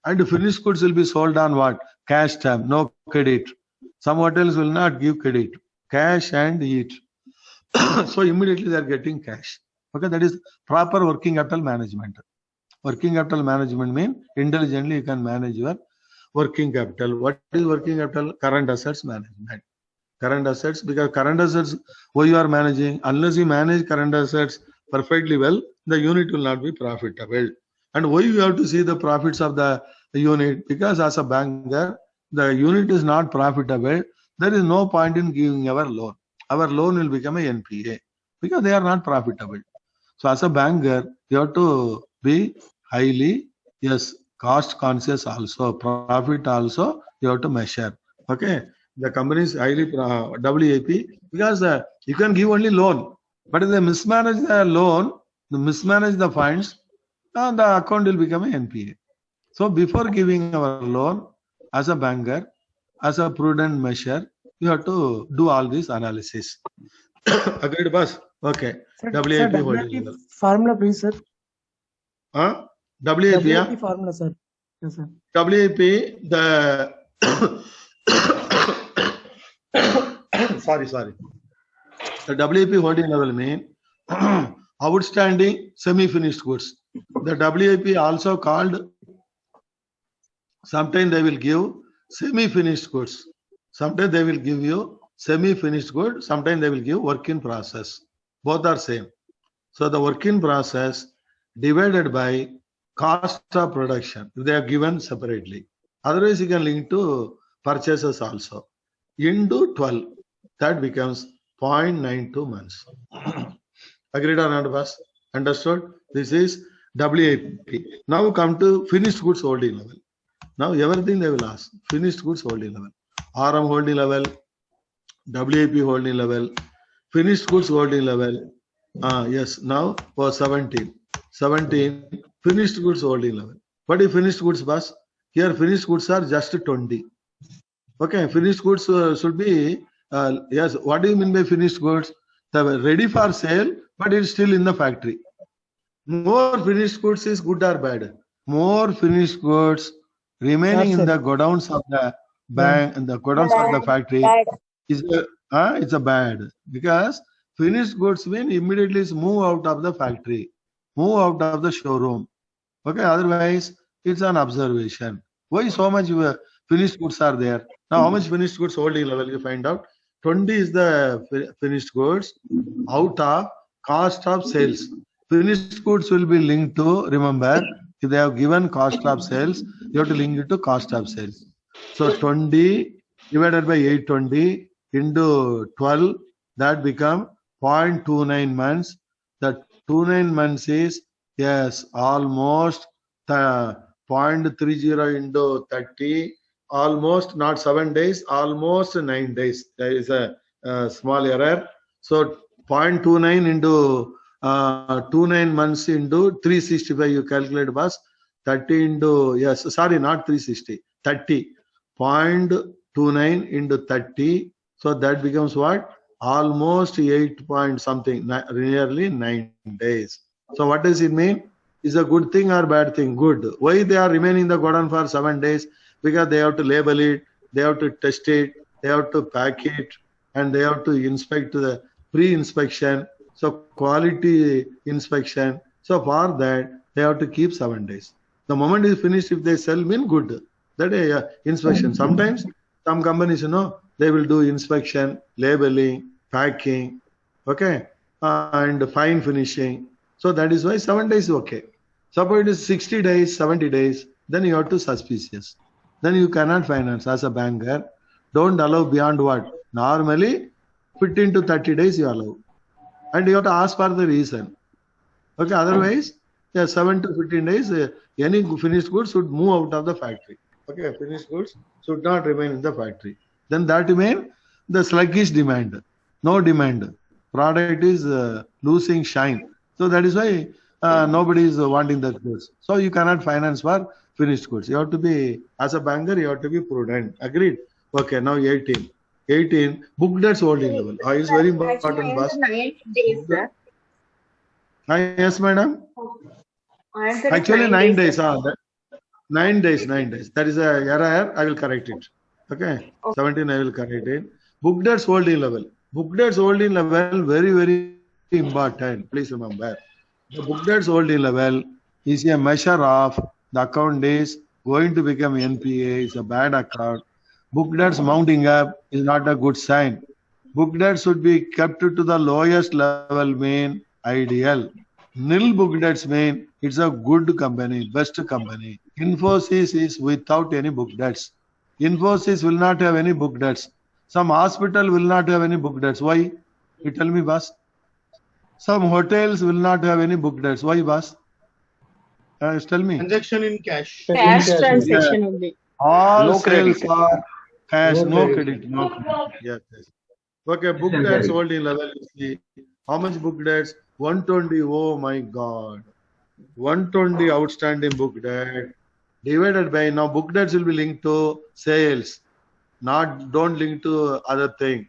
And the finished goods will be sold on what? Cash time, no credit. Some hotels will not give credit. Cash and eat. So immediately they are getting cash. Okay, that is proper working capital management. Working capital management means intelligently you can manage your working capital. What is working capital? Current assets management. Current assets, because current assets, why you are managing? Unless you manage current assets perfectly well, the unit will not be profitable. And why you have to see the profits of the unit? Because as a banker, the unit is not profitable. There is no point in giving our loan. Our loan will become a NPA because they are not profitable. So as a banker, you have to be highly, cost conscious also, profit also you have to measure. Okay, the company is highly WAP because you can give only loan, but if they mismanage the loan, they mismanage the funds, the account will become a NPA. So before giving our loan, as a banker, as a prudent measure, you have to do all this analysis. Agreed, boss? Okay. Sir, WAP WAP formula, please, sir. WAP, WAP formula, sir. Yes, sir. WAP, the sorry. The WAP holding level mean outstanding semi-finished goods. The WAP also called, sometimes they will give semi-finished goods. Sometimes they will give you semi-finished good. Sometimes they will give work in process. Both are same. So the work in process divided by cost of production, if they are given separately. Otherwise, you can link to purchases also. into 12. That becomes 0.92 months. Agreed or not, boss? Understood? This is WIP. Now come to finished goods holding level. Now everything they will ask. Finished goods holding level. RM holding level, WIP holding level, finished goods holding level. Yes, now for 17. 17, finished goods holding level. What is finished goods, boss? Here finished goods are just 20. Okay, finished goods should be, yes, what do you mean by finished goods? They were ready for sale, but it's still in the factory. More finished goods is good or bad? More finished goods remaining in the godowns of the bank and the godowns of the factory is it's a bad, because finished goods mean immediately is move out of the factory, move out of the showroom. Okay, otherwise it's an observation. Why so much finished goods are there? Now how much finished goods holding level you find out? 20 is the finished goods out of cost of sales. Finished goods will be linked to, remember, if they have given cost of sales, you have to link it to cost of sales. So 20 divided by 820 into 12, that become 0.29 months. The 29 months is, yes, almost 0.30 into 30, almost not 7 days, almost 9 days. There is a small error. So 0.29 into 29 months into 365, you calculate, boss. 30 into, yes, sorry, not 360, 30. 0.29 into 30. So that becomes what? Almost 8 point something, nearly 9 days. So what does it mean? Is a good thing or bad thing? Good. Why they are remaining in the godown for 7 days? Because they have to label it, they have to test it, they have to pack it, and they have to inspect the pre-inspection. So quality inspection. So for that, they have to keep 7 days. The moment is finished, if they sell, mean good. That inspection. Sometimes some companies, they will do inspection, labeling, packing, okay, and fine finishing. So that is why 7 days is okay. Suppose it is 60 days, 70 days, then you have to suspicious. Then you cannot finance as a banker. Don't allow beyond what? Normally, 15 to 30 days you allow. And you have to ask for the reason. Okay, otherwise, 7 to 15 days, any finished goods should move out of the factory. Okay, finished goods should not remain in the factory. Then that means the sluggish demand, no demand. Product is losing shine. So that is why nobody is wanting that goods. So you cannot finance for finished goods. You have to be, as a banker, you have to be prudent. Agreed? Okay, now 18. 18, book debts holding level. It's very important, boss. 9 days, sir. Yes, madam. Answer is Actually, 9 days. sir. 9 days, 9 days. That is a error. I will correct it. Okay. 17, I will correct it. Book debts holding level. Book debts holding level, very, very important. Please remember. The book debts holding level is a measure of the account is going to become NPA. It's a bad account. Book debts mounting up is not a good sign. Book debts should be kept to the lowest level, mean ideal. Nil book debts mean it's a good company, best company. Infosys is without any book debts. Infosys will not have any book debts. Some hospital will not have any book debts. Why? You tell me, boss. Some hotels will not have any book debts. Why, boss? Tell me. Transaction in cash. Cash transaction only. All No sales credit. are cash, No no credit. credit, no credit. Yes, yes. Okay, book debts holding level. You see, how much book debts? 120. Oh my God. 120 outstanding book debt divided by, now book debts will be linked to sales, don't link to other thing.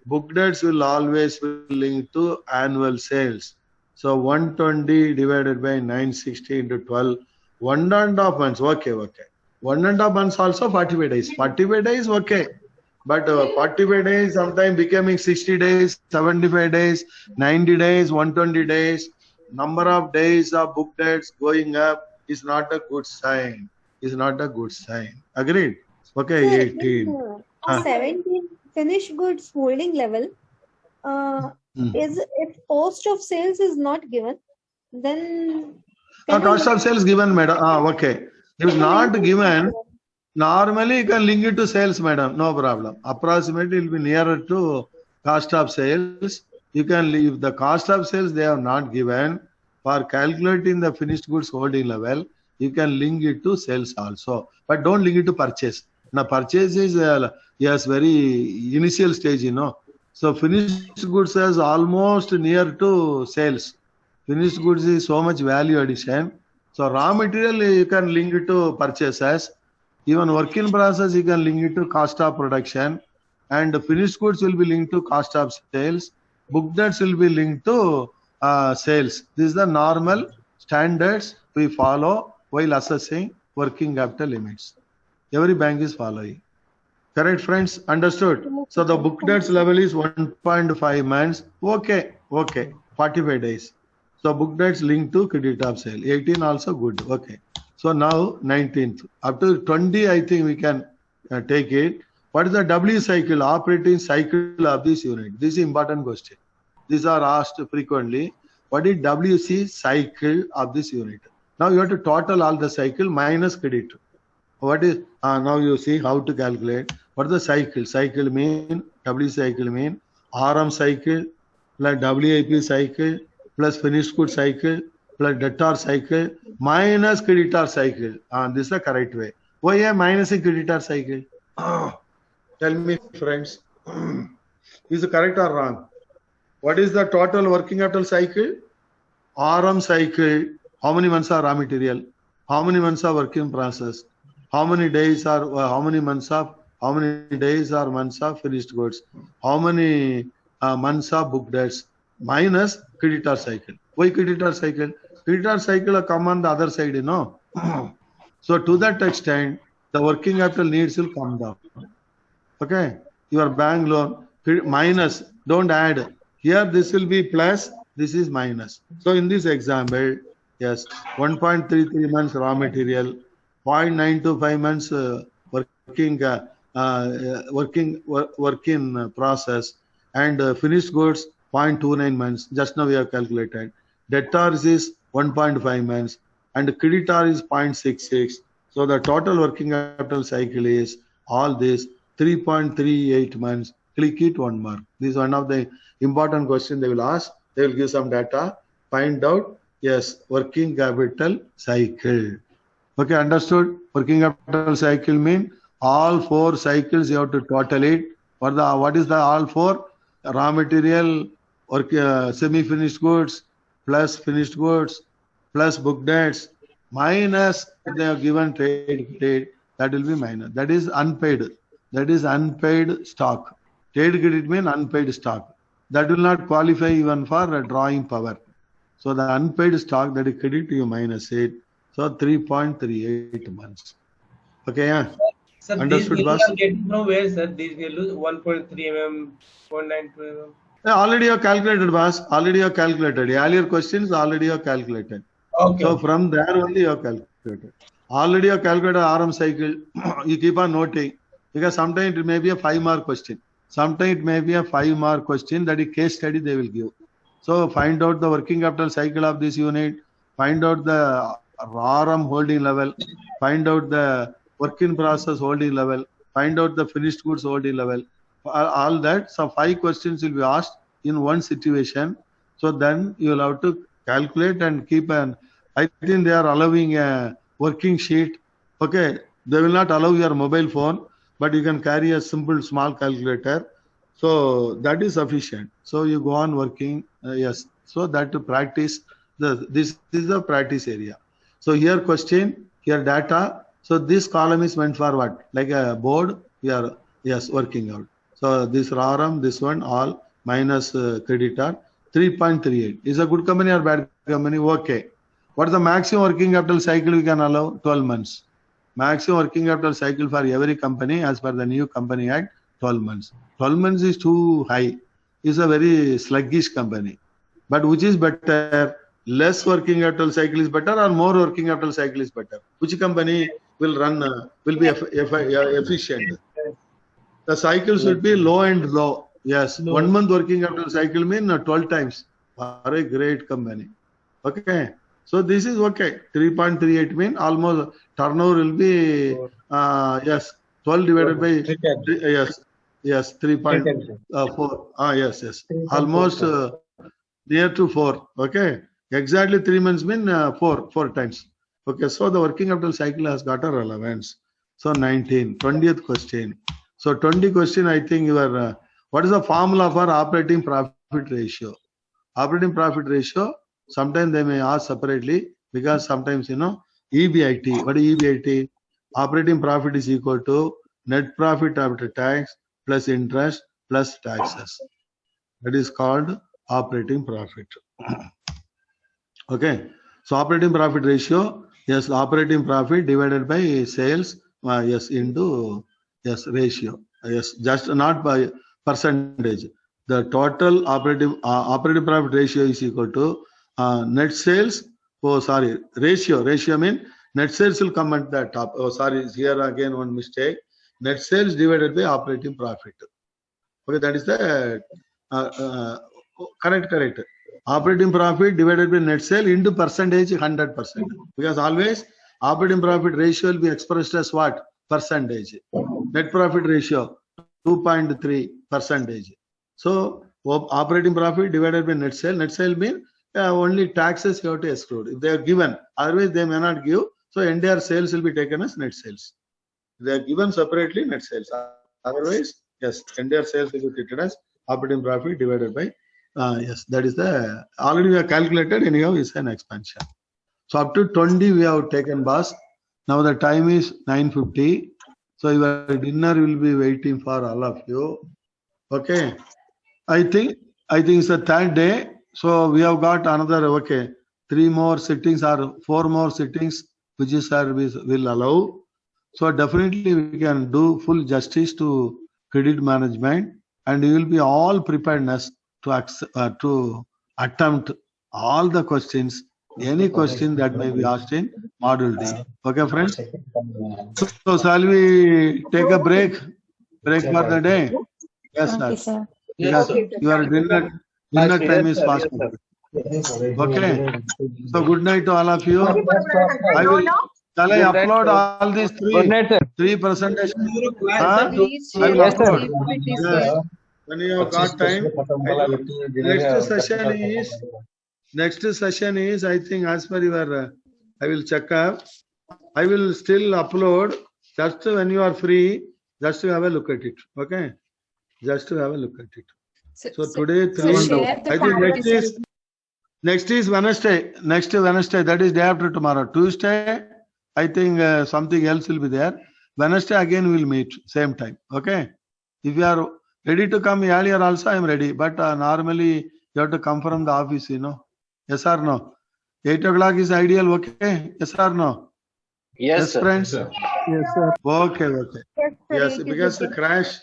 Book debts will always be linked to annual sales. So 120 divided by 960 into 12, 1.5 months. Okay. 1.5 months also 45 days. 45 days, okay. But 45 days sometimes becoming 60 days, 75 days, 90 days, 120 days. Number of days of book debts going up is not a good sign. Is not a good sign. Agreed? Okay, Sir, 18. 17 finished goods holding level is if cost of sales is not given, then Cost of sales given, madam. Okay. If not given, Normally, you can link it to sales, madam. No problem. Approximately, it will be nearer to cost of sales. You can leave the cost of sales they have not given. For calculating the finished goods holding level, you can link it to sales also. But don't link it to purchase. Now, purchase is, yes, very initial stage, you know. So, finished goods is almost near to sales. Finished goods is so much value addition. So, raw material, you can link it to purchases. Even work in process, you can link it to cost of production, and the finished goods will be linked to cost of sales. Book debts will be linked to sales. This is the normal standards we follow while assessing working capital limits. Every bank is following. Correct, friends? Understood? So the book debts level is 1.5 months. Okay, 45 days. So book debts linked to credit of sale. 18 also good. Okay. So now 19th. Up to 20, I think we can take it. What is the W cycle, operating cycle of this unit? This is important question. These are asked frequently. What is WC cycle of this unit? Now you have to total all the cycle minus credit. What is, now you see how to calculate. What is the cycle? Cycle mean, W cycle mean, RM cycle plus WIP cycle plus finished good cycle plus debtor cycle minus creditor cycle. This is the correct way. Why am minusing creditor cycle? Tell me, friends. Is it correct or wrong? What is the total working capital cycle? RM cycle. How many months are raw material? How many months are work in process? How many days are, how many days or months of finished goods? How many months of book debts? Minus creditor cycle. Why creditor cycle? Creditor cycle will come on the other side, you know. So to that extent, the working capital needs will come down. Okay. Your bank loan minus, don't add. Here this will be plus, this is minus. So in this example, yes, 1.33 months raw material, 0.925 months work in process, and finished goods 0.29 months. Just now we have calculated. Debtors is 1.5 months and creditor is 0.66. So the total working capital cycle is all this 3.38 months. Click it 1 mark. This is one of the important questions they will ask. They will give some data. Find out, yes, working capital cycle. Okay, understood? Working capital cycle mean all 4 cycles you have to total it. What is the all 4? Raw material, semi-finished goods, plus finished goods, plus book debts, minus they have given trade, that will be minus. That is unpaid. That is unpaid stock. Trade credit means unpaid stock. That will not qualify even for a drawing power. So the unpaid stock, that is credit, you minus it. So 3.38 months. Okay, yeah. Sir, Understood, these boss? values are getting from where, sir? These values 1.3 mm, 0.92 mm. Already you have calculated, boss. Already you have calculated. Earlier questions already you have calculated. Okay. So from there only you have calculated. Already you have calculated RM cycle. You keep on noting, because sometimes it may be a 5-mark question. Sometimes it may be a 5-mark question, that is case study they will give. So find out the working capital cycle of this unit. Find out the RM holding level. Find out the work in process holding level. Find out the finished goods holding level. All that. So 5 questions will be asked in one situation. So then you will have to calculate and keep an. I think they are allowing a working sheet. Okay, they will not allow your mobile phone, but you can carry a simple small calculator. So that is sufficient. So you go on working. Yes. So that to practice. This is the practice area. So here question, here data. So this column is meant for what? Like a board. We are working out. So this RAM, this one all minus creditor 3.38. Is a good company or bad company? Okay. What is the maximum working capital cycle we can allow? 12 months. Maximum working capital cycle for every company as per the new Company Act, 12 months. 12 months is too high. It's a very sluggish company. But which is better? Less working capital cycle is better or more working capital cycle is better? Which company will run, will be efficient? The cycle should be low and low. Yes, 1 month working capital cycle mean 12 times for a great company. Okay. So this is okay. 3.38 mean almost turnover will be yes 12 divided by yes 3.4 yes almost near to 4. Okay, exactly 3 months mean 4 times. Okay, so the working capital cycle has got a relevance. So 20th question. So 20 question, I think you are what is the formula for operating profit ratio? Operating profit ratio, sometimes they may ask separately because sometimes EBIT. What is EBIT? Operating profit is equal to net profit after tax plus interest plus taxes. That is called operating profit. Okay. So operating profit ratio, yes, operating profit divided by sales, yes, into yes ratio, yes, just not by percentage. The total operating profit ratio is equal to net sales. Oh, sorry, ratio. Ratio mean net sales will come at the top. Oh, sorry, here again one mistake. Net sales divided by operating profit. Okay, that is the correct. Operating profit divided by net sale into percentage 100%. Because always operating profit ratio will be expressed as what? Percentage. Net profit ratio 2.3 percentage. So operating profit divided by net sale. Net sale means only taxes you have to exclude. If they are given, otherwise they may not give. So entire sales will be taken as net sales. They are given separately net sales. Otherwise, yes, entire sales will be treated as operating profit divided by yes, that is the already we have calculated. Anyhow, is an expansion. So up to 20 we have taken, boss. Now the time is 9:50. So your dinner will be waiting for all of you. Okay. I think it's the third day. So we have got another 3 more sittings or 4 more sittings which is service will allow. So definitely we can do full justice to credit management, and you will be all preparedness to attempt all the questions, any question that may be asked in module D. Okay, friends. So shall we take a break for the day? Yes, Okay, sir. sir. Because your dinner time is fast. Okay. So good night to all of you. Shall I upload all these three presentations? Please I will share upload. PPT, Yes. sir. When you have got time. Next session is I think as per your I will check up. I will still upload just when you are free, just to have a look at it. Okay. Just to have a look at it. So today I think next is Wednesday. Next Wednesday, that is day after tomorrow. Tuesday, I think something else will be there. Wednesday again we will meet same time. Okay. If you are ready to come earlier also, I am ready. But normally you have to come from the office, Yes or no? 8 o'clock is ideal. Okay. Yes or no? Yes, sir. Friends. Yes, sir. Okay. Yes, sir. Yes, because the crash.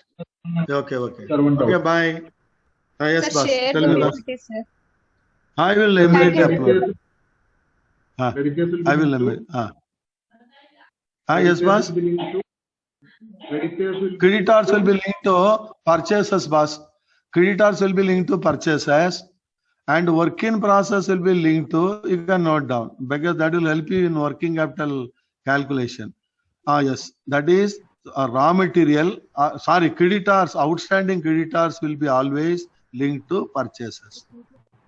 Okay. Okay. Bye. Yes, boss. Share Tell me, boss. PPT, sir. I will immediately upload. I will immediately. Yes, boss. Creditors will be linked to purchases, boss. Creditors will be linked to purchases, and work in process will be linked to. You can note down because that will help you in working capital calculation. Yes, that is raw material. Creditors, outstanding creditors will be always linked to purchases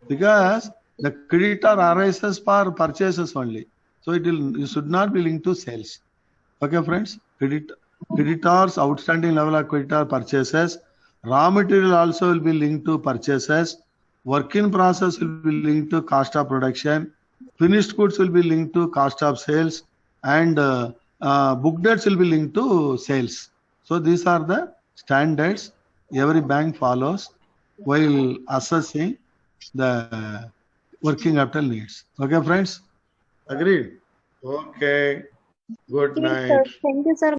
because the creditor arises for purchases only. So it should not be linked to sales. Okay, friends. Creditors, outstanding level of creditor purchases. Raw material also will be linked to purchases. Work in process will be linked to cost of production. Finished goods will be linked to cost of sales, and book debts will be linked to sales. So these are the standards every bank follows while assessing the working capital needs. Okay, friends? Agreed? Okay. Good night. Thank you, sir.